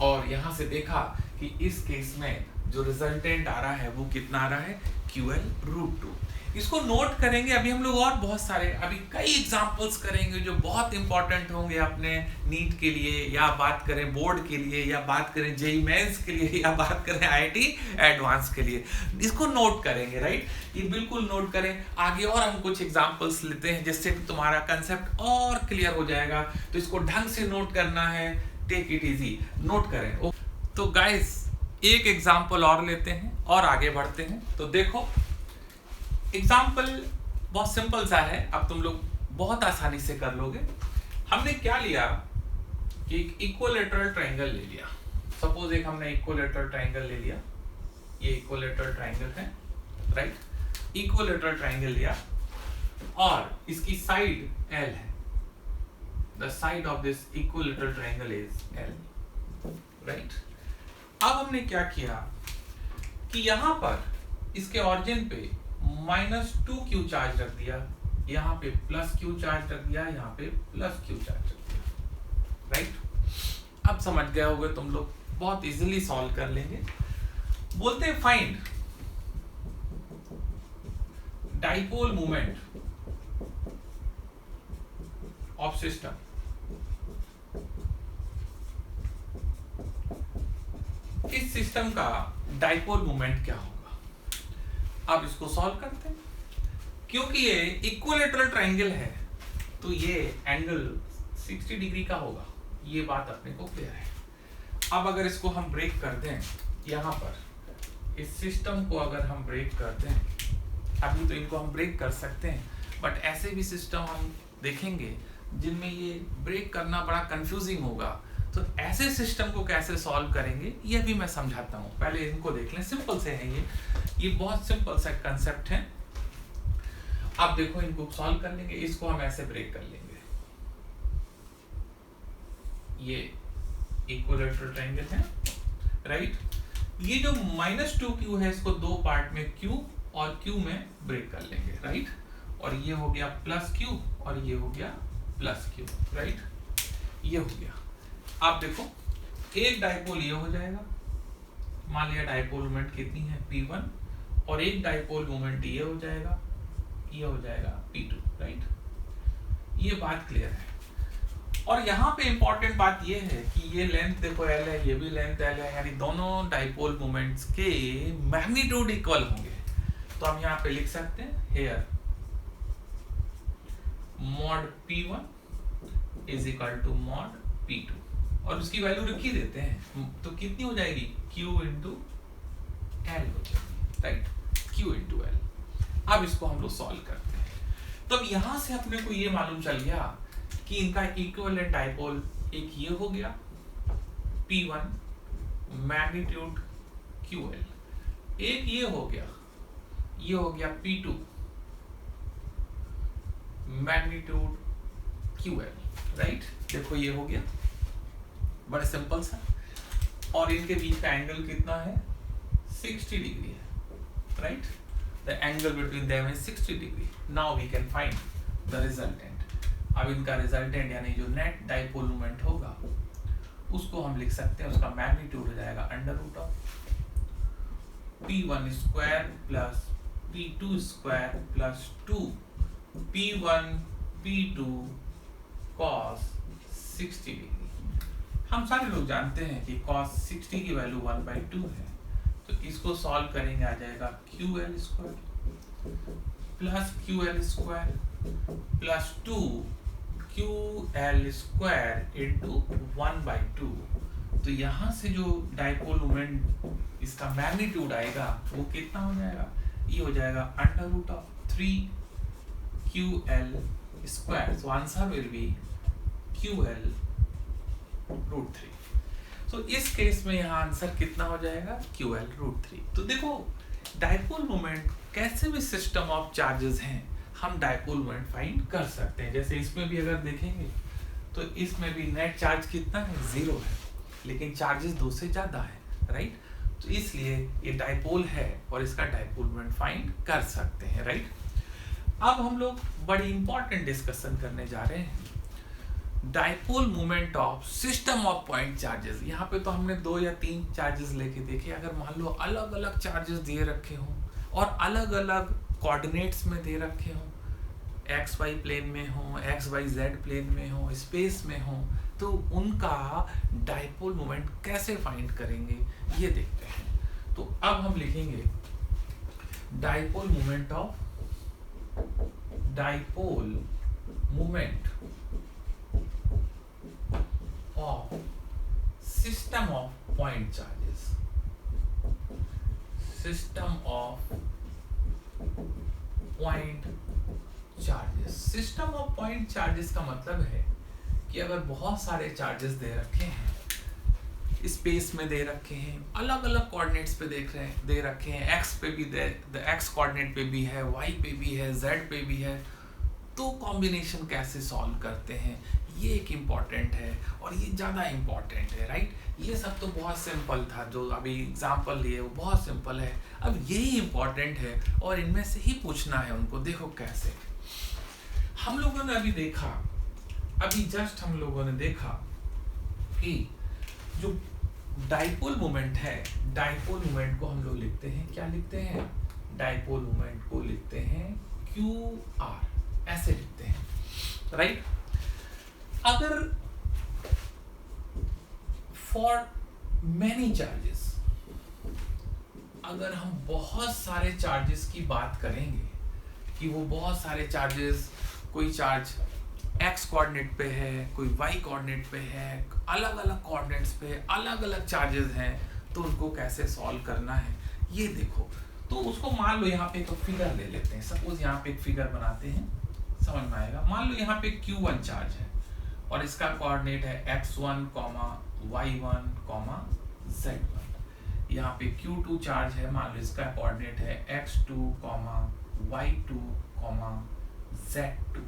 Speaker 1: और यहाँ से देखा कि इस केस में जो रिजल्टेंट आ रहा है वो कितना आ रहा है, QL रूट 2। इसको नोट करेंगे। अभी हम लोग और बहुत सारे अभी कई एग्जांपल्स करेंगे जो बहुत इंपॉर्टेंट होंगे अपने नीट के लिए, या बात करें बोर्ड के लिए, या बात करें जेईई मेंस के लिए, या बात करें IIT एडवांस के लिए। इसको नोट करेंगे, राइट। ये बिल्कुल नोट करें। आगे और हम कुछ एग्जांपल्स लेते हैं जिससे तुम्हारा कंसेप्ट और क्लियर हो जाएगा। तो इसको ढंग से नोट करना है, टेक इट इजी, नोट करें। तो गाइस एक एग्जांपल और लेते हैं और आगे बढ़ते हैं। तो देखो एग्जाम्पल बहुत सिंपल सा है, अब तुम लोग बहुत आसानी से कर लोगे। हमने क्या लिया कि एक इक्विलैटरल ट्रायंगल ले लिया। सपोज एक हमने इक्विलैटरल ट्रायंगल ले लिया, ये इक्विलैटरल ट्रायंगल है, राइट। इक्विलैटरल ट्रायंगल लिया और इसकी साइड L है। The side of this equilateral triangle is L, right. अब हमने क्या किया कि यहां पर इसके ऑरिजिन पे -2q चार्ज रख दिया, यहाँ पे +q चार्ज रख दिया, यहाँ पे +q चार्ज रख दिया, राइट। अब समझ गए होगे तुम लोग, बहुत इजीली सॉल्व कर लेंगे। बोलते हैं find dipole moment of system. इस सिस्टम का डाइपोल मोमेंट क्या होगा। अब इसको सॉल्व करते हैं। क्योंकि ये इक्विलैटरल ट्रायंगल है तो ये एंगल 60 डिग्री का होगा, ये बात अपने को क्लियर है। अब अगर इसको हम ब्रेक कर दें, यहाँ पर इस सिस्टम को अगर हम ब्रेक कर दें, अभी तो इनको हम ब्रेक कर सकते हैं, बट ऐसे भी सिस्टम हम देखेंगे जिनमें ये ब्रेक करना बड़ा कंफ्यूजिंग होगा। तो ऐसे सिस्टम को कैसे सॉल्व करेंगे ये भी मैं समझाता हूँ। पहले इनको देख लें, सिंपल से है ये बहुत सिंपल सा कंसेप्ट है। आप देखो इनको सॉल्व कर लेंगे, इसको हम ऐसे ब्रेक कर लेंगे। ये इक्विलैटरल ट्रायंगल है, राइट। ये जो -2q है इसको दो पार्ट में q और q में ब्रेक कर लेंगे, राइट। और ये हो गया +q और ये हो गया +q, राइट। ये हो गया। आप देखो एक डाइपोल ये हो जाएगा, मान लिया डाइपोल मोमेंट कितनी है P1, और एक डाइपोल मोमेंट ये हो जाएगा, ये हो जाएगा P2, राइट। ये बात क्लियर है। और यहाँ पे इंपॉर्टेंट बात ये है कि ये लेंथ देखो L है, ये भी लेंथ L है, यानी दोनों डाइपोल मोमेंट्स के मैग्नीट्यूड इक्वल होंगे। तो हम यहाँ पे लिख सकते हैं here mod P1 is equal to mod P2, और उसकी वैल्यू रख ही देते हैं, तो कितनी हो जाएगी Q इंटू L हो जाएगी, राइट। Q into L। अब इसको हम लोग सॉल्व करते हैं। तो अब यहाँ से अपने को ये मालूम चल गया कि इनका इक्विवेलेंट डाइपोल एक ये हो गया P1 मैग्नीट्यूड QL, एक ये हो गया P2 मैग्नीट्यूड QL, राइट। देखो ये हो गया, बड़ा सिंपल सा। और इनके बीच का एंगल कितना है 60 डिग्री है, right. The angle between them is 60 degree. Now we can find the resultant. अब इनका रिजल्टेंट यानी जो नेट डाइपोल मोमेंट होगा उसको हम लिख सकते हैं, उसका मैग्नीट्यूड हो जाएगा √ P1 square plus P2 square plus 2 P1 P2 cos 60 degree. हम सारे लोग जानते हैं कि cos 60 की वैल्यू 1/2 है, तो इसको सॉल्व करेंगे आ जाएगा QL square plus QL square plus 2 QL square into 1/2। तो यहाँ से जो डाइपोल मोमेंट इसका मैग्नीट्यूड आएगा वो कितना हो जाएगा, ये हो जाएगा √3 QL square. So answer will be QL √3। तो इस केस में यहाँ आंसर कितना हो जाएगा QL √3। तो देखो डाइपोल मोमेंट कैसे भी सिस्टम ऑफ चार्जेस हैं हम डाइपोल मोमेंट फाइंड कर सकते हैं। जैसे इसमें भी अगर देखेंगे तो इसमें भी नेट चार्ज कितना है 0 है, लेकिन चार्जेस 2 से ज्यादा है, राइट। तो इसलिए ये डाइपोल है और इसका डाइपोल मोमेंट फाइंड कर सकते हैं, राइट। अब हम लोग बड़ी इंपॉर्टेंट डिस्कशन करने जा रहे हैं, dipole moment of system of point charges. यहाँ पे तो हमने 2 या 3 चार्जेस लेके देखे। अगर मान लो अलग अलग चार्जेस दिए रखे हों और अलग अलग कोऑर्डिनेट्स में दे रखे हों, XY प्लेन में हो, XYZ प्लेन में हो, स्पेस में हो, तो उनका डाइपोल मोमेंट कैसे फाइंड करेंगे ये देखते हैं। तो अब हम लिखेंगे dipole moment of system of point charges. System of point charges. System of point charges का मतलब है कि अगर बहुत सारे चार्जेस दे रखे हैं, स्पेस में दे रखे हैं, अलग अलग कोऑर्डिनेट्स पे दे रखे हैं, x पे भी x कोऑर्डिनेट पे भी है, y पे भी है, z पे भी है, तो कॉम्बिनेशन कैसे सॉल्व करते हैं ये एक इम्पॉर्टेंट है और ये ज़्यादा इम्पॉर्टेंट है, राइट। ये सब तो बहुत सिंपल था, जो अभी एग्जांपल लिए वो बहुत सिंपल है। अब यही इम्पॉर्टेंट है और इनमें से ही पूछना है उनको। देखो कैसे हम लोगों ने अभी देखा, अभी जस्ट हम लोगों ने देखा कि जो डाइपोल मोमेंट है, डाइपोल मोमेंट को हम लोग लिखते हैं, क्या लिखते हैं, डाइपोल मोमेंट को लिखते हैं QR, ऐसे लिखते हैं, राइट। अगर फॉर मैनी चार्जेस, अगर हम बहुत सारे चार्जेस की बात करेंगे कि वो बहुत सारे चार्जेस, कोई चार्ज x कोऑर्डिनेट पे है, कोई y कोऑर्डिनेट पे है, अलग अलग कोऑर्डिनेट्स पे अलग अलग चार्जेस हैं, तो उनको कैसे सॉल्व करना है ये देखो। तो उसको मान लो यहाँ पे एक फिगर ले लेते हैं, सपोज यहाँ पे एक फिगर बनाते हैं, समझ में आएगा। मान लो यहाँ पे Q1 चार्ज है और इसका कोऑर्डिनेट है x1, y1, z1। यहाँ पे Q2 चार्ज है, मान लो इसका कोऑर्डिनेट है x2, y2, z2।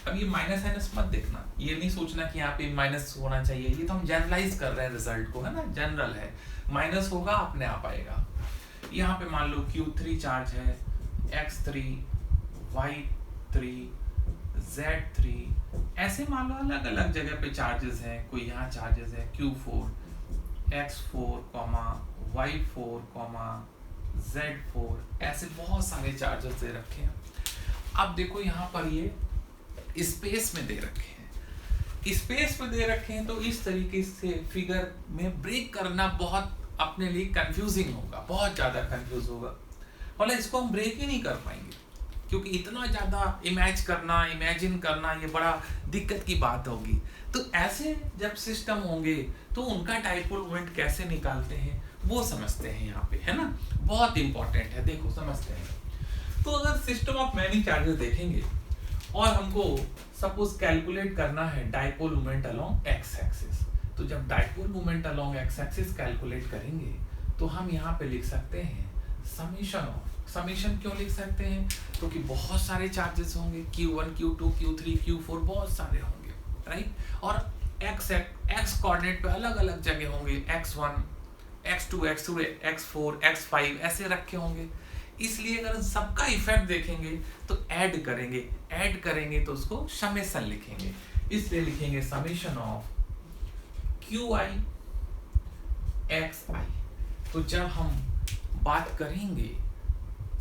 Speaker 1: अब ये माइनस माइनस मत देखना, ये नहीं सोचना कि यहाँ पे माइनस होना चाहिए, ये तो हम जनरलाइज कर रहे हैं रिजल्ट को, है ना, जनरल है, माइनस होगा अपने आप आएगा। यहाँ पे मान लो Q3 चार्ज है, x3, y3, z3, ऐसे मान लो अलग अलग जगह पे चार्जेस हैं, कोई यहाँ चार्जेस है Q4, x4, y4, z4, ऐसे बहुत सारे चार्जेस दे रखे हैं। अब देखो यहाँ पर ये स्पेस में दे रखे हैं, स्पेस में दे रखे हैं, तो इस तरीके से फिगर में ब्रेक करना बहुत अपने लिए कंफ्यूजिंग होगा, बहुत ज़्यादा कंफ्यूज होगा, मतलब इसको हम ब्रेक ही नहीं कर पाएंगे, क्योंकि इतना ज़्यादा इमेजिन करना ये बड़ा दिक्कत की बात होगी। तो ऐसे जब सिस्टम होंगे तो उनका डाइपोल मोमेंट कैसे निकालते हैं वो समझते हैं यहाँ पे, है ना, बहुत इंपॉर्टेंट है, देखो समझते हैं। तो अगर सिस्टम ऑफ मैनी चार्जेस देखेंगे और हमको सपोज कैलकुलेट करना है dipole moment along x axis, तो जब dipole moment along x axis calculate करेंगे तो हम यहाँ पे लिख सकते हैं समीशन क्यों लिख सकते हैं, क्योंकि बहुत सारे चार्जेस होंगे, Q1, Q2, Q3, Q4 बहुत सारे होंगे, राइट, और एक्स कोऑर्डिनेट पे अलग अलग जगह होंगे, x1, x2, x4, x5 ऐसे रखे होंगे, इसलिए अगर सबका इफेक्ट देखेंगे तो ऐड करेंगे तो उसको समेशन लिखेंगे, इसलिए लिखेंगे समेशन ऑफ QI XI। तो जब हम बात करेंगे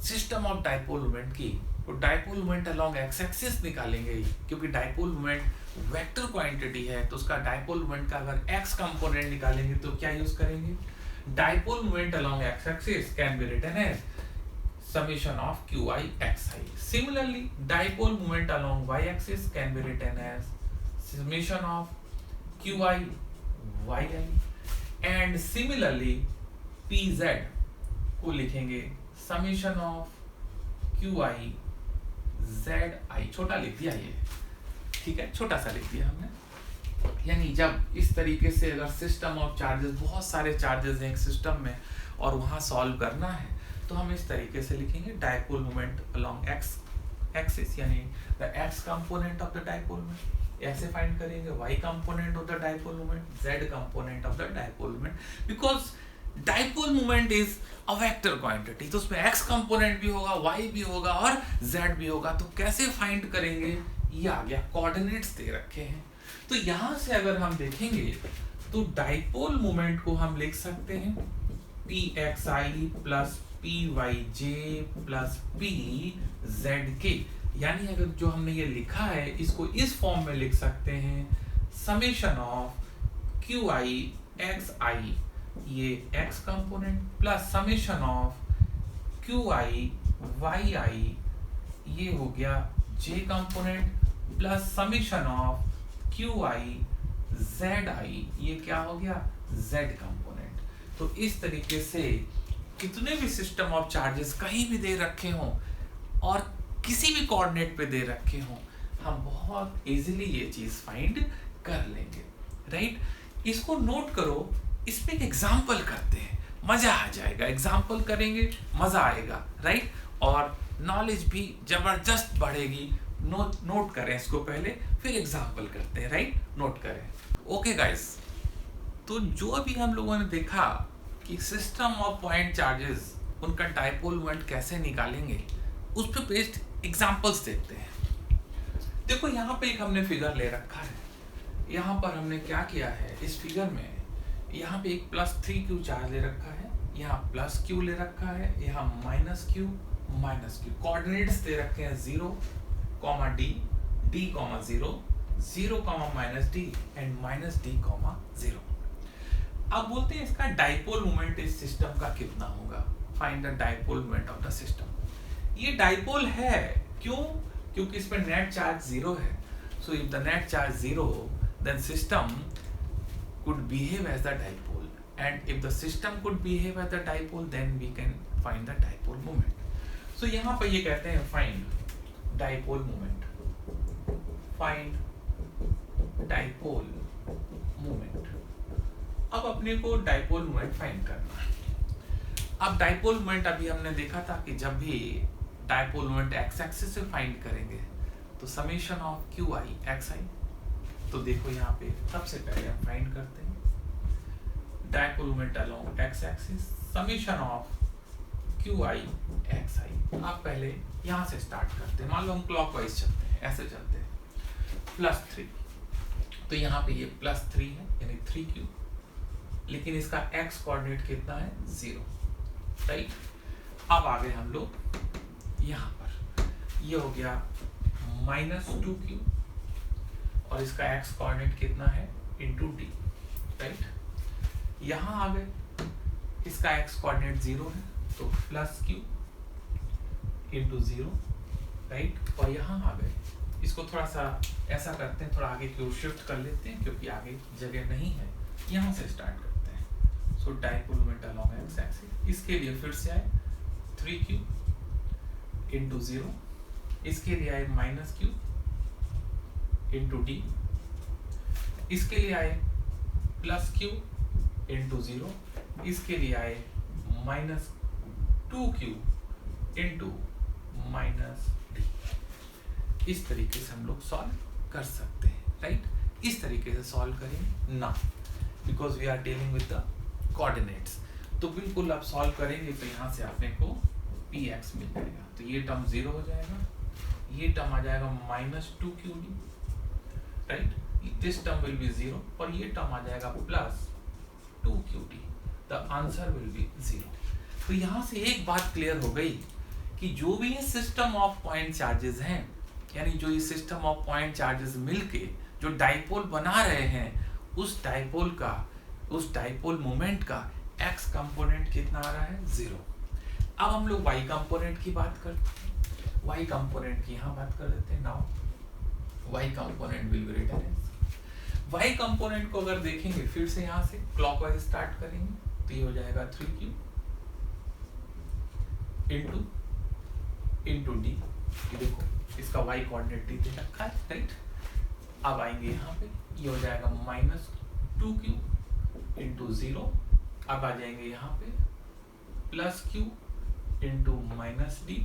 Speaker 1: सिस्टम ऑफ डाइपोल मोमेंट की, तो dipole moment along x axis निकालेंगे, क्योंकि डाइपोल मोमेंट वेक्टर क्वांटिटी है, तो उसका डाइपोल मोमेंट का अगर एक्स कंपोनेंट निकालेंगे तो क्या यूज करेंगे, dipole moment along x axis can be written as summation of QI XI। Similarly, dipole moment along y axis can be written as summation of QI YI, and similarly PZ को लिखेंगे summation of QI ZI। छोटा लिख दिया ये, ठीक है, छोटा सा लिख दिया हमने। यानी जब इस तरीके से अगर सिस्टम ऑफ चार्जेस, बहुत सारे चार्जेस हैं एक सिस्टम में और वहाँ सॉल्व करना है, तो हम इस तरीके से लिखेंगे dipole moment along x axis, यानी the x component of the dipole moment, ऐसे फाइंड करेंगे y component of the dipole moment, z component of the dipole moment, because dipole moment is a vector quantity, तो उसमें x component भी होगा, y भी होगा और z भी होगा, तो कैसे फाइंड करेंगे, ये आ गया, कोऑर्डिनेट्स दे रखे हैं। तो यहाँ से अगर हम देखेंगे तो डाइपोल मोमेंट को हम लिख सकते हैं pxi plus pyj plus pzk, यानी अगर जो हमने ये लिखा है इसको इस फॉर्म में लिख सकते हैं समेशन ऑफ qi xi, ये x component, plus summation of qi yi, ये हो गया j component, plus summation of qi zi, ये क्या हो गया, z कंपोनेंट। तो इस तरीके से कितने भी सिस्टम ऑफ चार्जेस कहीं भी दे रखे हों और किसी भी कोऑर्डिनेट पे दे रखे हों, हम बहुत इजीली ये चीज फाइंड कर लेंगे, राइट। इसको नोट करो, इस पे एक एग्जांपल करते हैं, मजा आ जाएगा, एग्जांपल करेंगे मजा आएगा, राइट, और नॉलेज भी जबरदस्त बढ़ेगी। नोट करें इसको पहले, फिर एग्जांपल करते हैं, राइट, नोट करें। ओके गाइस, तो जो अभी हम लोगों ने देखा कि सिस्टम ऑफ पॉइंट चार्जेस उनका डाइपोल मोमेंट कैसे निकालेंगे, उस पर बेस्ड एग्जांपल्स देखते हैं। देखो यहाँ पे एक हमने फिगर ले रखा है, यहाँ पर हमने क्या किया है, इस फिगर में यहाँ पे एक +3q चार्ज ले रखा है, यहाँ +q ले रखा है, यहाँ -q, कोऑर्डिनेट्स दे रखे हैं 0, d, d, 0, 0, -d and -d, 0। अब बोलते हैं इसका डाइपोल मोमेंट इस सिस्टम का कितना होगा, find the dipole moment of the system. ये डाइपोल है, क्यों, क्योंकि इस पर नेट चार्ज 0 है, so if the net charge 0 then system could behave as the dipole, and if the system could behave as the dipole then we can find the dipole moment। so यहाँ पर ये कहते हैं find dipole moment, find dipole moment. अब अपने को dipole moment find करना है। अब डाइपोल मोमेंट अभी हमने देखा था कि जब भी डाइपोल मोमेंट एक्स एक्सिस से फाइंड करेंगे तो summation of q i x i. तो देखो यहाँ पे सबसे पहले हम फाइंड करते हैं dipole moment along x axis summation of q i x i. आप पहले यहाँ से स्टार्ट करते हैं, मान लो हम क्लॉकवाइज चलते हैं, ऐसे चलते हैं, +3। तो यहाँ पे ये +3 है यानी 3q, लेकिन इसका x कोऑर्डिनेट कितना है 0, राइट। अब आ गए हम लोग यहाँ पर, ये हो गया -2q और इसका x कोऑर्डिनेट कितना है *d, राइट। यहाँ आ गए, इसका x कोऑर्डिनेट 0 है तो +q * 0, राइट। और यहाँ आ गए, इसको थोड़ा सा ऐसा करते हैं, थोड़ा आगे की ओर शिफ्ट कर लेते हैं क्योंकि आगे जगह नहीं है। यहाँ से स्टार्ट करते हैं। So dipole moment along x axis, इसके लिए फिर से आए 3q * 0, इसके लिए आए -q * d, इसके लिए आए +q * 0, इसके लिए आए -2q * -d। इस तरीके से हम लोग सॉल्व कर सकते हैं, राइट। इस तरीके से सॉल्व करेंगे ना, because we are dealing with the coordinates. तो बिल्कुल आप सॉल्व करेंगे तो यहाँ से आपने को px मिल जाएगा। तो ये टर्म 0 हो जाएगा, ये टर्म आ जाएगा -2qd, right. This term will be 0 और ये टर्म आ जाएगा +2qd। The answer will be 0। तो यहाँ से एक बात क्लियर हो गई कि जो भी ये सिस्टम ऑफ पॉइंट चार्जेस हैं, यानी जो ये सिस्टम ऑफ पॉइंट चार्जेस मिलके जो डाइपोल बना रहे हैं, उस डाइपोल मोमेंट का x कंपोनेंट कितना आ रहा है 0। अब हम लोग y कंपोनेंट की बात करते हैं, y कंपोनेंट की यहाँ बात कर देते हैं। Now y component will be written as, y component को अगर देखेंगे फिर से यहाँ से क्लॉकवाइज स्टार्ट करेंगे तो ये हो जाएगा 3q * d। ये देखो इसका y कोऑर्डिनेट दी दे रखा है, राइट। अब आएंगे यहाँ पे, ये हो जाएगा -2q * 0। अब आ जाएंगे यहाँ पे +q * -d,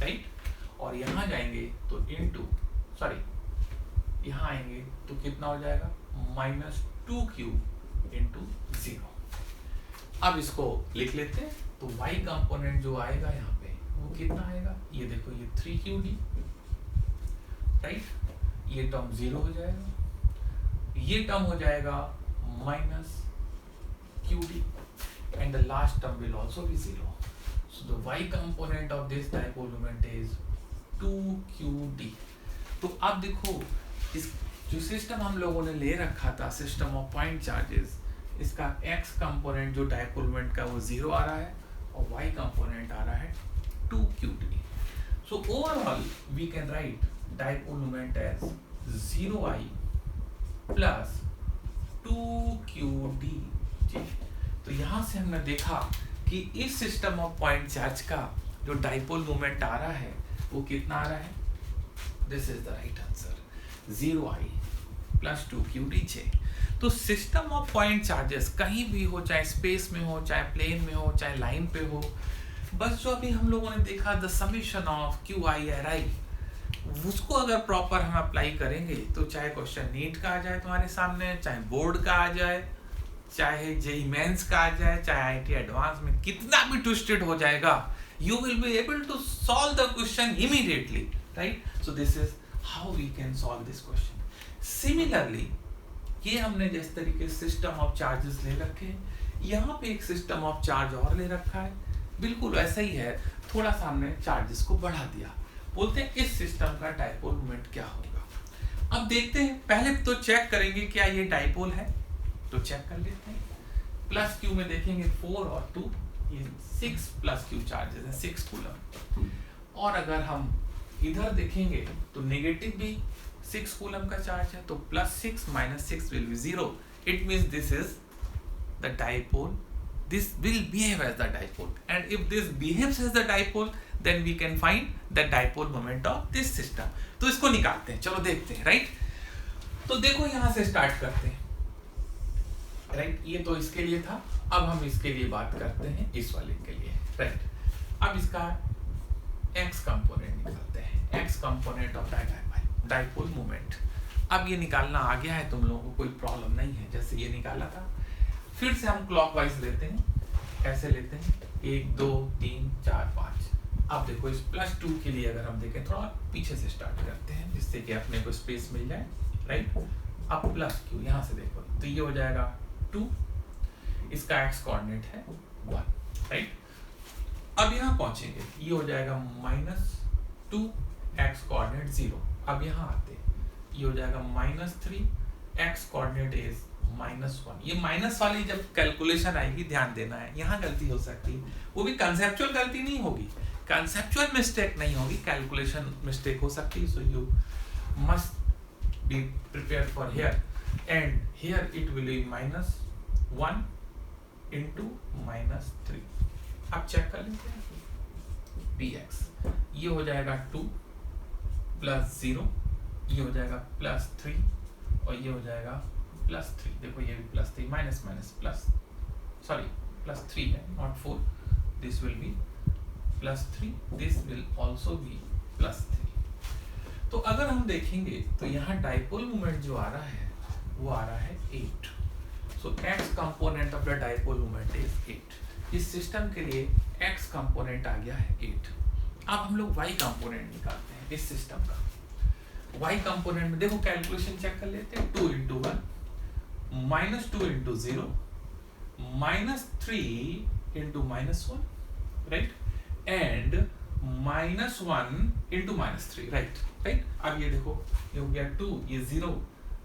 Speaker 1: राइट। और यहाँ जाएंगे तो यहाँ आएंगे तो कितना हो जाएगा -2q * 0। अब इसको लिख लेते हैं। तो y कंपोनेंट जो आएगा यहाँ पे वो कितना आएगा, ये देखो ये 3qd, राइट। ये टर्म 0 हो जाएगा, ये टर्म हो जाएगा -qd and the last term will also be 0. So the y component of this dipole moment is 2qd। तो अब देखो इस जो सिस्टम हम लोगों ने ले रखा था, सिस्टम ऑफ पॉइंट चार्जेस, इसका x कंपोनेंट जो डाइपोल मोमेंट का वो 0 आ रहा है और y कंपोनेंट आ रहा है 2qd। So overall we can write dipole moment as 0i plus 2qd। तो यहाँ से हमने देखा कि इस सिस्टम ऑफ पॉइंट चार्ज का जो डाइपोल मोमेंट आ रहा है वो कितना आ रहा है, this is the right answer, 0i plus 2qd। तो सिस्टम ऑफ पॉइंट चार्जेस कहीं भी हो, चाहे स्पेस में हो, चाहे प्लेन में हो, चाहे लाइन पे हो, बस जो अभी हम लोगों ने देखा the summation of q I R आई, उसको अगर प्रॉपर हम अप्लाई करेंगे तो चाहे क्वेश्चन नीट का आ जाए तुम्हारे सामने, चाहे बोर्ड का आ जाए, चाहे जेईई मेंस का आ जाए, चाहे आईटी एडवांस में कितना भी ट्विस्टेड हो जाएगा, you will be able to solve the question immediately, right? So this is how we can solve this question. Similarly, ये हमने जिस तरीके से सिस्टम ऑफ चार्जेस ले रखे हैं, यहाँ पे एक सिस्टम ऑफ चार्ज और ले रखा है, बिल्कुल वैसा ही है, थोड़ा सा हमने चार्जेस को बढ़ा दिया। बोलते हैं इस सिस्टम का डाइपोल मोमेंट क्या होगा। अब देखते हैं, पहले तो चेक करेंगे क्या ये डाइपोल है, तो चेक कर लेते हैं। प्लस क्यू में देखेंगे 4 और 2, ये 6 प्लस क्यू चार्जेस है, 6 कूलम। और अगर हम इधर देखेंगे तो नेगेटिव भी 6 कूलम का चार्ज है, तो +6 - 6 will be 0. It means this is the dipole. This will behave as the dipole. And if this behaves as the dipole, then we can find the dipole moment of this system. तो इसको निकालते हैं, चलो देखते हैं, right. तो देखो यहां से स्टार्ट करते हैं, राइट। ये तो इसके लिए था, अब हम इसके लिए बात करते हैं, इस वाले के लिए, राइट। अब इसका x कंपोनेंट निकालते हैं, x component of dipole moment. अब ये निकालना आ गया है तुम लोगों को, कोई प्रॉब्लम नहीं है, जैसे ये निकाला था। फिर से हम क्लॉकवाइज लेते हैं, ऐसे लेते हैं 1 2 3 4 5। अब देखो इस +2 के लिए अगर हम देखें, थोड़ा पीछे से स्टार्ट करते हैं जिससे कि अपने को स्पेस मिल जाए, राइट। अब +q यहाँ से देखो तो ये हो जाएगा 2, इसका x कोऑर्डिनेट है 1, राइट। अब यहाँ पहुंचेंगे, ये हो जाएगा -2, x कोऑर्डिनेट 0। अब यहाँ आते ये हो जाएगा -3, x कोऑर्डिनेट इज -1। ये माइनस वाली जब कैलकुलेशन आएगी ध्यान देना है, यहाँ गलती हो सकती है, वो भी कंसेप्चुअल गलती नहीं होगी, कंसेप्चुअल मिस्टेक नहीं होगी, कैलकुलेशन मिस्टेक हो सकती है। So you must be prepared for here, and here it will be -1 into -3। अब चेक कर लेते हैं px, ये हो जाएगा 2 + 0, ये हो जाएगा +3 और ये हो जाएगा +3। देखो ये भी +3 माइनस प्लस, सॉरी +3 है, not 4। This will B +3, this will also be +3। तो अगर हम देखेंगे तो यहाँ डाइपोल मोमेंट जो आ रहा है वो आ रहा है 8। सो x component of the dipole moment is 8। इस सिस्टम के लिए x कंपोनेंट आ गया है 8। अब हम लोग y कंपोनेंट निकालते हैं इस सिस्टम का। y कंपोनेंट में देखो कैलकुलेशन चेक कर लेते हैं, 2 × 1 -2 × 0 -3 × -1, राइट, एंड -1 × -3, राइट। अब ये देखो, ये हो गया 2, ये 0,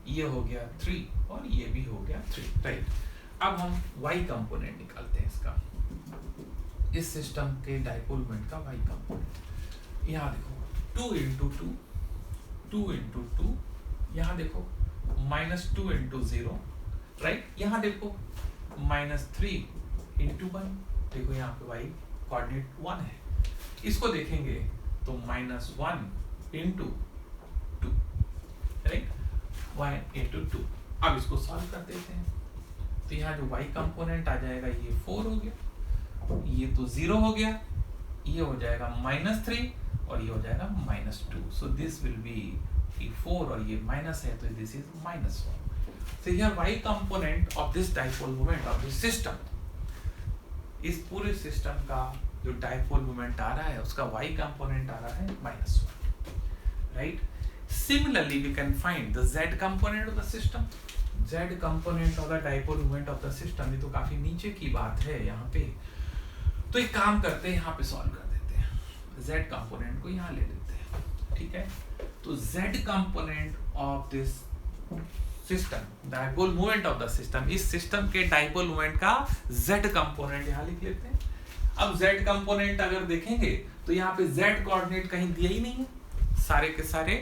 Speaker 1: ये हो गया 3 और ये भी हो गया 3, राइट। अब हम y कंपोनेंट निकालते हैं इसका, इस सिस्टम के डाइपोल मोमेंट का y कंपोनेंट। यहाँ देखो 2 × 2, 2 × 2, यहाँ देखो -2 × 0, राइट। यहाँ देखो -3 × 1, देखो यहाँ पे y कोऑर्डिनेट 1 है। इसको देखेंगे तो -1 × 2, राइट, 1 × 2। अब इसको सॉल्व कर देते हैं, तो यहाँ जो y कंपोनेंट आ जाएगा ये 4 हो गया, ये तो 0 हो गया, ये हो जाएगा -3 और ये हो जाएगा -2। सो दिस विल बी 4 और ये माइनस है तो this is -1। So here y component of this dipole moment of this system, इस पूरे सिस्टम का जो डाइपोल मोमेंट आ रहा है उसका y कंपोनेंट आ रहा है -1, right. Similarly, we can find the z component of the system. Z component of the dipole moment of the system, ये तो काफी नीचे की बात है यहाँ पे। तो एक काम करते हैं, यहाँ पे सॉल्व कर देते हैं, z कंपोनेंट को यहाँ ले लेते हैं, ठीक है। तो z component of this system, dipole moment of the system, इस सिस्टम के डाइपोल मोमेंट का z कंपोनेंट यहाँ लिख लेते हैं। अब z कंपोनेंट अगर देखेंगे तो यहाँ पे z कोऑर्डिनेट कहीं दिया ही नहीं है, सारे के सारे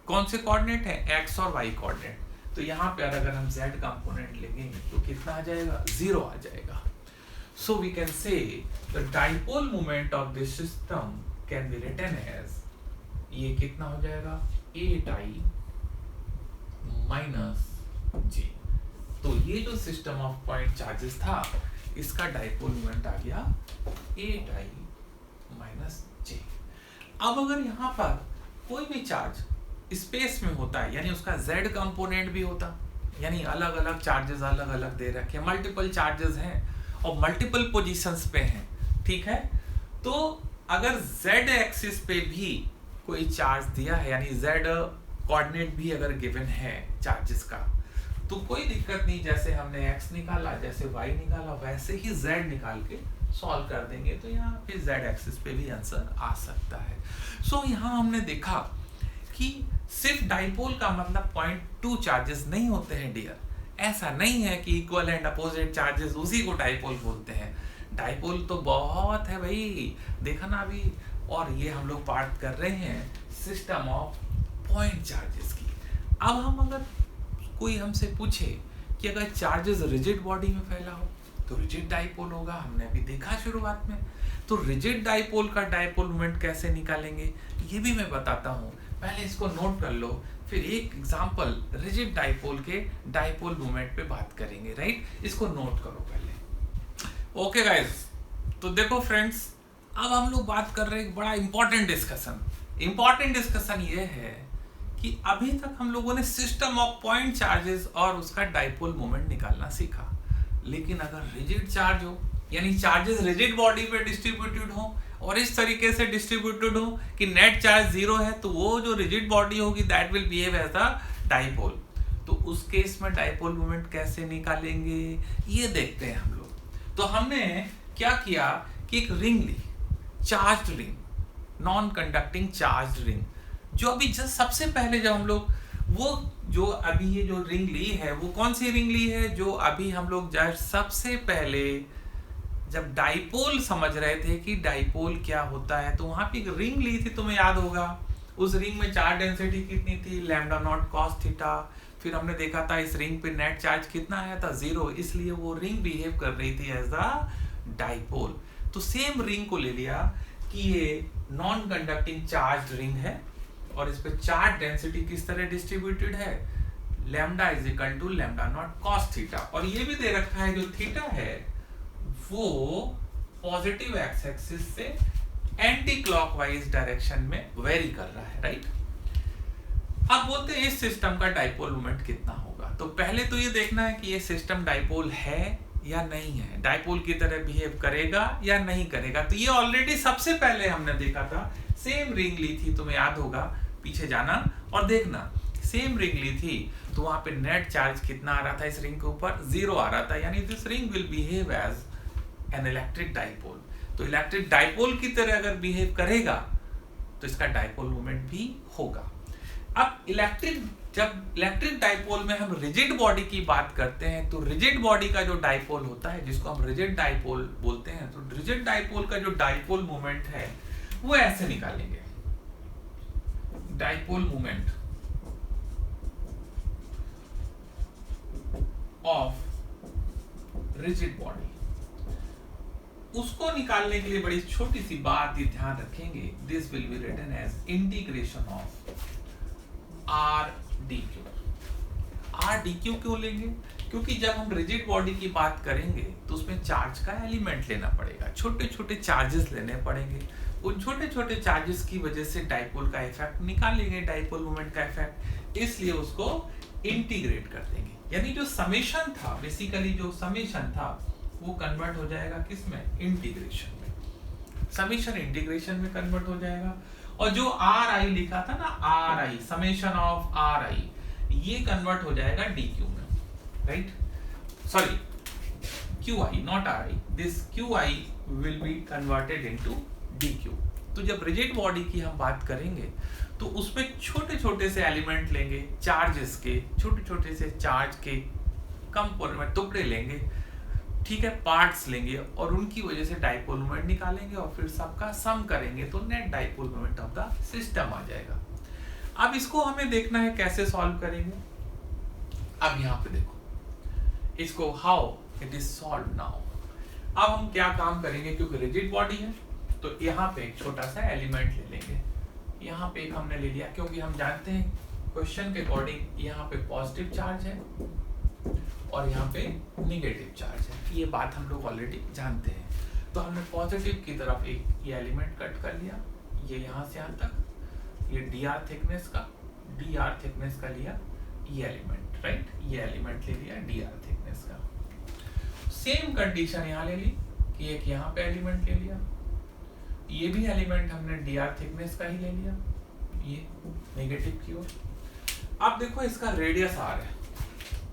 Speaker 1: कौन से कोऑर्डिनेट है, x और y कोऑर्डिनेट। तो यहाँ पे अगर हम z कंपोनेंट लेंगे तो कितना आ जाएगा, 0 आ जाएगा। So we can say the dipole moment of this system can be written as, ये कितना हो जाएगा, 8i - j। तो ये जो सिस्टम ऑफ पॉइंट चार्जेस था इसका डाइपोल मोमेंट आ गया 8i - j। अब अगर यहाँ पर कोई भी चार्ज स्पेस में होता है, यानी उसका z कंपोनेंट भी होता, यानी अलग अलग चार्जेस अलग अलग दे रखे हैं, मल्टीपल चार्जेस हैं और मल्टीपल पोजीशंस पे हैं, ठीक है। तो अगर z एक्सिस पे भी कोई चार्ज दिया है, यानी z कोऑर्डिनेट भी अगर गिवन है चार्जेस का, तो कोई दिक्कत नहीं, जैसे हमने x निकाला, जैसे y निकाला, वैसे ही z निकाल के सॉल्व कर देंगे, तो यहाँ पे z एक्सिस पे भी आंसर आ सकता है। सो यहाँ हमने देखा कि सिर्फ डाइपोल का मतलब 0.2 चार्जेस नहीं होते हैं डियर, ऐसा नहीं है कि इक्वल एंड अपोजिट चार्जेस उसी को डाइपोल बोलते हैं। डाइपोल तो बहुत है भाई, देखा ना अभी। और ये हम लोग बात कर रहे हैं सिस्टम ऑफ पॉइंट चार्जेस की। अब हम अगर कोई हमसे पूछे कि अगर चार्जेस रिजिड बॉडी में फैला हो तो रिजिड डाइपोल होगा, हमने अभी देखा शुरुआत में। तो रिजिड डाइपोल का डाइपोल मोमेंट कैसे निकालेंगे ये भी मैं बताता हूँ, पहले इसको नोट कर लो, फिर एक एग्जांपल रिजिड डाइपोल के डाइपोल मोमेंट पे बात करेंगे, राइट। इसको नोट करो पहले। ओके गाइस, तो देखो फ्रेंड्स, अब हम लोग बात कर रहे हैं एक बड़ा इंपॉर्टेंट डिस्कशन ये है कि अभी तक हम लोगों ने सिस्टम ऑफ पॉइंट चार्जेस और उसका डाइपोल मोमेंट निकालना सीखा, लेकिन अगर रिजिड चार्ज हो, यानी चार्जेस रिजिड बॉडी पे डिस्ट्रीब्यूटेड हो और इस तरीके से डिस्ट्रीब्यूटेड हो कि नेट चार्ज 0 है, तो वो जो रिजिड बॉडी होगी that will behave as a dipole. तो उस केस में डाइपोल मोमेंट कैसे निकालेंगे ये देखते हैं हम लोग। तो हमने क्या किया कि एक रिंग ली, charge ring, non conducting charge ring, जो अभी जस्ट सबसे पहले जब हम लोग वो जो अभी ये जो रिंग ली है, वो कौन सी रिंग ली है, जो अभी हम लोग जस्ट सबसे पहले जब डाइपोल समझ रहे थे कि डाइपोल क्या होता है, तो वहां पे एक रिंग ली थी, तुम्हें याद होगा। उस रिंग में चार्ज डेंसिटी कितनी थी, लैम्डा नॉट कॉस थीटा। फिर हमने देखा था इस रिंग पे नेट चार्ज कितना आया था, 0, इसलिए वो रिंग बिहेव कर रही थी एज अ डाइपोल। तो सेम रिंग को ले लिया कि ये नॉन कंडक्टिंग चार्ज रिंग है और इस पे चार्ज डेंसिटी किस तरह डिस्ट्रीब्यूटेड है, lambda is equal to lambda not cos theta. और ये भी दे रखा है जो थीटा है वो पॉजिटिव एक्स एक्सिस से एंटी क्लॉकवाइज डायरेक्शन में वेरी कर रहा है, राइट। अब बोलते हैं इस सिस्टम का डाइपोल मोमेंट कितना होगा। तो पहले तो ये देखना है कि ये सिस्टम डाइपोल है या नहीं है, डाइपोल की तरह बिहेव करेगा या नहीं करेगा। तो ये ऑलरेडी सबसे पहले हमने देखा था, सेम रिंग ली थी, तुम्हें याद होगा, पीछे जाना और देखना, सेम रिंग ली थी तो वहां पे नेट चार्ज कितना आ रहा था इस रिंग के ऊपर, 0 आ रहा था, यानी this ring will behave as an electric dipole. तो इलेक्ट्रिक डाइपोल की तरह अगर बिहेव करेगा तो इसका डाइपोल मोमेंट भी होगा। अब जब इलेक्ट्रिक डाइपोल में हम रिजिड बॉडी की बात करते हैं, तो रिजिड बॉडी का जो डाइपोल होता है, जिसको हम रिजिड डाइपोल बोलते हैं, तो रिजिड डाइपोल का जो डाइपोल मोमेंट है वो ऐसे निकालेंगे, dipole moment of rigid body. उसको निकालने के लिए बड़ी छोटी सी बात ये ध्यान रखेंगे, this will be written as integration of r d q. R d q क्यों लेंगे, क्योंकि जब हम रिजिड बॉडी की बात करेंगे तो उसमें चार्ज का एलिमेंट लेना पड़ेगा, छोटे छोटे चार्जेस लेने पड़ेंगे। उन छोटे छोटे चार्जेस की वजह से डाइपोल का इफेक्ट निकालेंगे, डाइपोल मोमेंट का इफेक्ट, इसलिए उसको इंटीग्रेट कर देंगे। यानी जो समेशन था, बेसिकली जो समेशन था वो कन्वर्ट हो जाएगा किसमें, इंटीग्रेशन में। समेशन इंटीग्रेशन में कन्वर्ट हो जाएगा। और जो आर आई लिखा था ना, are I, summation of are आई, ये कन्वर्ट हो जाएगा डी क्यू में, right. Sorry, Q I, not are I, this Q I will be converted into D Q. तो जब रिजिड बॉडी की हम बात करेंगे तो उसमें छोटे छोटे से एलिमेंट लेंगे, चार्जेस के, छोटे छोटे से चार्ज के कंपोनेंट टुकड़े लेंगे, ठीक है, पार्ट्स लेंगे और उनकी वजह से डाइपोल मोमेंट निकालेंगे और फिर सबका सम करेंगे तो net dipole moment of the system आ जाएगा। अब इसको हमें देखना है कैसे सॉल्व करेंगे। अब यहाँ पे देखो इसको, how it is solve now. अब हम क्या काम करेंगे, क्योंकि रिजिड बॉडी है तो यहाँ पे एक छोटा सा एलिमेंट ले लेंगे। यहाँ पे एक हमने ले लिया, क्योंकि हम जानते हैं क्वेश्चन के अकॉर्डिंग यहाँ पे पॉजिटिव चार्ज है और यहाँ पे निगेटिव चार्ज है, ये बात हम लोग ऑलरेडी जानते हैं। तो हमने पॉजिटिव की तरफ एक ये एलिमेंट कट कर लिया, ये यहाँ से यहाँ तक, ये dr थिकनेस का लिया ये एलिमेंट, राइट, ये एलिमेंट ले लिया dr थिकनेस का। सेम कंडीशन यहाँ ले ली कि एक यहाँ पे एलिमेंट ले लिया, ये भी एलिमेंट हमने dr थिकनेस का ही ले लिया, ये नेगेटिव की ओर। अब देखो इसका रेडियस r है,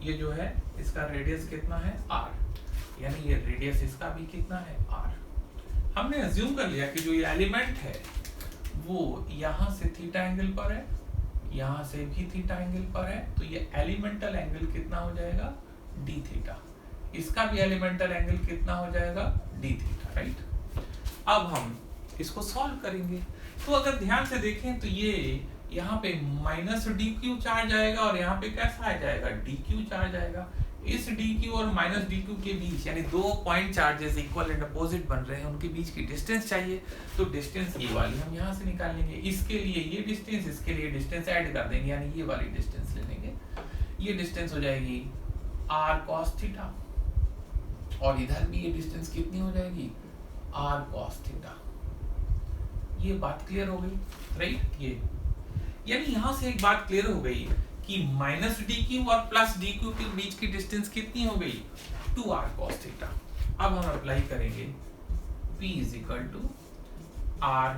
Speaker 1: ये जो है इसका रेडियस कितना है r, यानी ये रेडियस इसका भी कितना है r। हमने अज्यूम कर लिया कि जो ये एलिमेंट है वो यहाँ से थीटा एंगल पर है, यहाँ से भी थीटा एंगल पर है, तो ये एलिमेंटल एंगल कितना हो जाएगा, d थीटा। इसका भी एलिमेंटल एंगल कितना हो जाएगा, d थीटा, राइट। अब हम इसको सॉल्व करेंगे। तो अगर ध्यान से देखें तो ये यहाँ पे माइनस डी क्यू चार्ज आएगा और यहाँ पे कैसा आ जाएगा, डी क्यू चार्ज आएगा। इस dq और माइनस dq के बीच यानी दो point charges equal and opposite बन रहे हैं, उनके बीच की डिस्टेंस चाहिए। तो डिस्टेंस ये वाली हम यहाँ से निकाल लेंगे, इसके लिए ये डिस्टेंस, इसके लिए डिस्टेंस ऐड कर देंगे, यानी ये वाली डिस्टेंस ले लेंगे। ये डिस्टेंस हो जाएगी r cos थीटा, और इधर भी ये डिस्टेंस कितनी हो जाएगी r cos थीटा। ये बात क्लियर हो गई, राइट। ये यानी यहाँ से एक बात क्लियर हो गई कि माइनस dq और प्लस dq के बीच की डिस्टेंस कितनी हो गई 2r cos थीटा। अब हम अप्लाई करेंगे p = r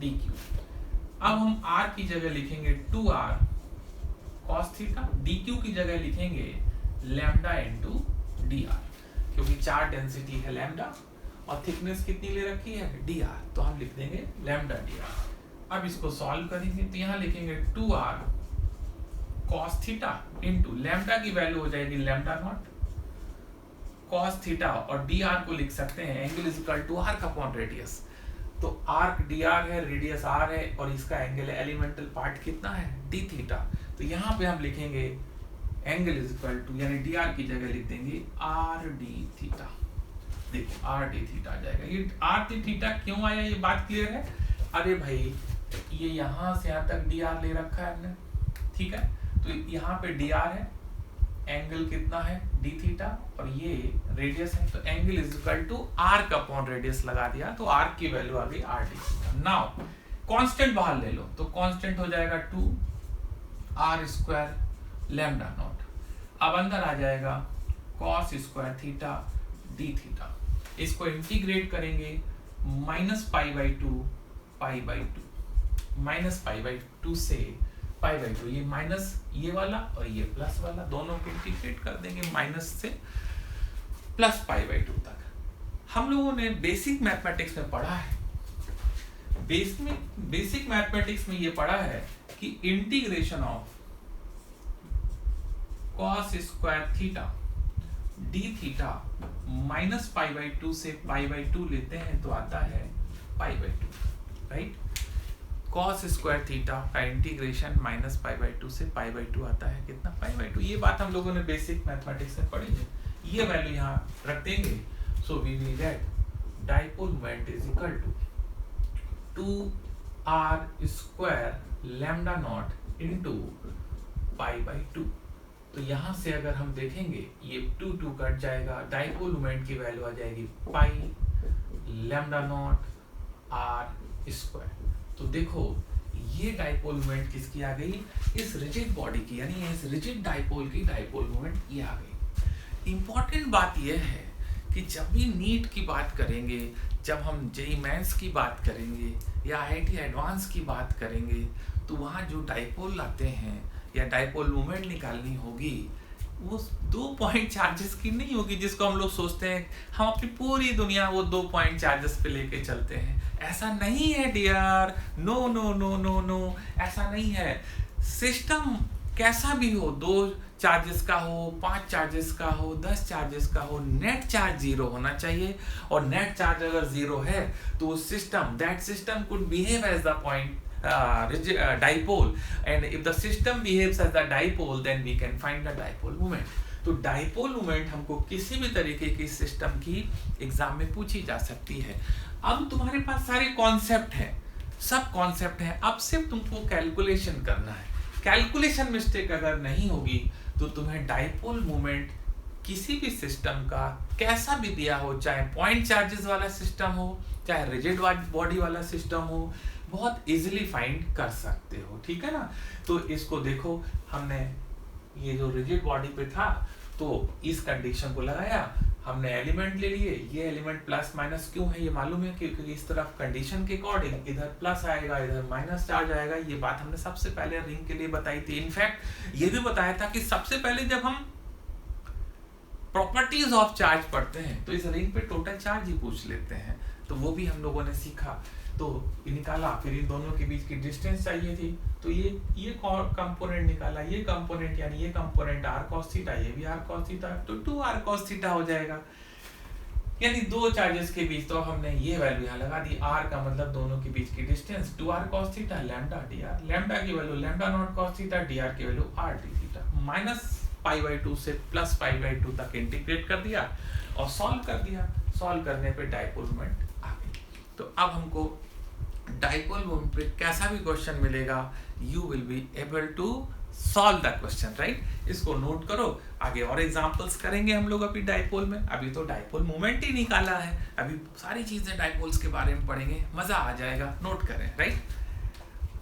Speaker 1: dq। अब हम r की जगह लिखेंगे 2r cos थीटा, dq की जगह लिखेंगे लैम्डा इनटू dr, क्योंकि चार्ज डेंसिटी है लैम्डा और थिकनेस कितनी ले रखी है dr, तो हम लिख देंगे लैम्डा dr। अब इसको सॉल्व करेंगे तो यहाँ लिखेंगे 2r cos theta into lambda की वैल्यू हो जाएगी लैम्डा नॉट cos थीटा, और dr को लिख सकते हैं एंगल = आर्क अपॉन रेडियस। तो आर्क dr है, रेडियस r है, और इसका एंगल एलिमेंटल पार्ट कितना है d थीटा। तो यहाँ पे हम लिखेंगे एंगल = यानी dr की जगह लिख देंगे r d थीटा। देखो r d थीटा आ जाएगा। ये r d थीटा क्यों आया, ये बात क्लियर है। अरे भाई ये यहाँ से यहाँ तक dr ले रखा है हमने, ठीक है। तो यहाँ पे dr है, एंगल कितना है d थीटा, और ये रेडियस है, तो एंगल = आर्क अपॉन रेडियस लगा दिया, तो आर्क की वैल्यू आ गई r d theta. Now constant बाहर ले लो, तो कांस्टेंट हो जाएगा 2r² लैम्डा नॉट। अब अंदर आ जाएगा cos² थीटा d थीटा। इसको इंटीग्रेट करेंगे -π/2 π/2, -π/2 से π/2, ये माइनस ये वाला और ये प्लस वाला दोनों को इंटीग्रेट कर देंगे माइनस से प्लस π/2 तक। हम लोगों ने बेसिक मैथमेटिक्स में पढ़ा है, बेसिक मैथमेटिक्स में ये पढ़ा है कि integration of cos² theta d theta -π/2 से π/2 लेते हैं तो आता है π/2, राइट। cos² थीटा का इंटीग्रेशन -π/2 से π/2 आता है कितना π/2। ये बात हम लोगों ने बेसिक मैथमेटिक्स में पढ़ी है। ये वैल्यू यहाँ रख देंगे, so we will get dipole moment = 2r² lambda naught into π/2। तो यहाँ से अगर हम देखेंगे ये 2 कट जाएगा, डाइपोल मोमेंट की वैल्यू आ जाएगी पाई लैम्डा नॉट r²। तो देखो ये डाइपोल मोमेंट किसकी आ गई, इस रिजिड बॉडी की, यानी इस रिजिड डाइपोल की डाइपोल मोमेंट ये आ गई। इंपॉर्टेंट बात यह है कि जब भी नीट की बात करेंगे, जब हम जेईई मेंस की बात करेंगे या आईआईटी एडवांस की बात करेंगे, तो वहाँ जो डाइपोल आते हैं या डाइपोल मोमेंट निकालनी होगी वो 2 पॉइंट चार्जेस की नहीं होगी, जिसको हम लोग सोचते हैं हम अपनी पूरी दुनिया वो 2 पॉइंट चार्जेस पे लेके चलते हैं। ऐसा नहीं है dear, no no no no no, ऐसा नहीं है। सिस्टम कैसा भी हो, 2 चार्जेस का हो, 5 चार्जेस का हो, 10 चार्जेस का हो, नेट चार्ज 0 होना चाहिए। और नेट चार्ज अगर 0 है तो system, that system could behave as the point dipole, and if the system behaves as a dipole then we can find the dipole moment। तो डाइपोल मोमेंट हमको किसी भी तरीके की सिस्टम की एग्जाम में पूछी जा सकती है। अब तुम्हारे पास सारे कॉन्सेप्ट हैं, सब कॉन्सेप्ट हैं, अब सिर्फ तुमको कैलकुलेशन करना है। कैलकुलेशन मिस्टेक अगर नहीं होगी तो तुम्हें डाइपोल मोमेंट किसी भी सिस्टम का कैसा भी दिया हो, चाहे पॉइंट चार्जेस वाला सिस्टम हो, चाहे रिजिड बॉडी वाला सिस्टम हो, बहुत इजीली फाइंड कर सकते हो, ठीक है ना। तो इसको देखो, हमने ये जो रिजिड बॉडी पे था तो इस कंडीशन को लगाया, हमने एलिमेंट ले लिए। ये एलिमेंट प्लस माइनस क्यों है ये मालूम है, क्योंकि इस तरफ कंडीशन के अकॉर्डिंग इधर प्लस आएगा, इधर माइनस चार्ज आएगा। ये बात हमने सबसे पहले रिंग के लिए बताई थी। इनफैक्ट ये भी बताया था कि सबसे पहले जब हम प्रॉपर्टीज ऑफ चार्ज पढ़ते हैं तो इस रिंग पे टोटल चार्ज ही पूछ लेते हैं, तो वो भी हम लोगों ने सीखा, तो निकाला। फिर इन दोनों के बीच की डिस्टेंस चाहिए थी, तो ये कंपोनेंट निकाला, ये कंपोनेंट यानी ये कंपोनेंट r cos थीटा, ये भी r cos थीटा, तो 2r cos थीटा हो जाएगा। यानी 2 चार्जेस के बीच तो हमने ये वैल्यू यहाँ लगा दी। r का मतलब दोनों के बीच की distance 2r cos theta lambda dr, lambda की value lambda naught cos theta, dr की value r d theta, minus π/2 से +π/2 तक इंटीग्रेट कर दिया और सॉल्व कर दिया। सॉल्व करने पे डाइपोल मोमेंट आ गई। तो अब हमको डाइपोल मोमेंट पे कैसा भी क्वेश्चन मिलेगा, you will be able to solve the question, right. इसको नोट करो, आगे और एग्जांपल्स करेंगे हम लोग अभी डाइपोल में। अभी तो डाइपोल मोमेंट ही निकाला है, अभी सारी चीजें डाइपोल्स के बारे में पढ़ेंगे, मजा आ जाएगा, नोट करें, राइट।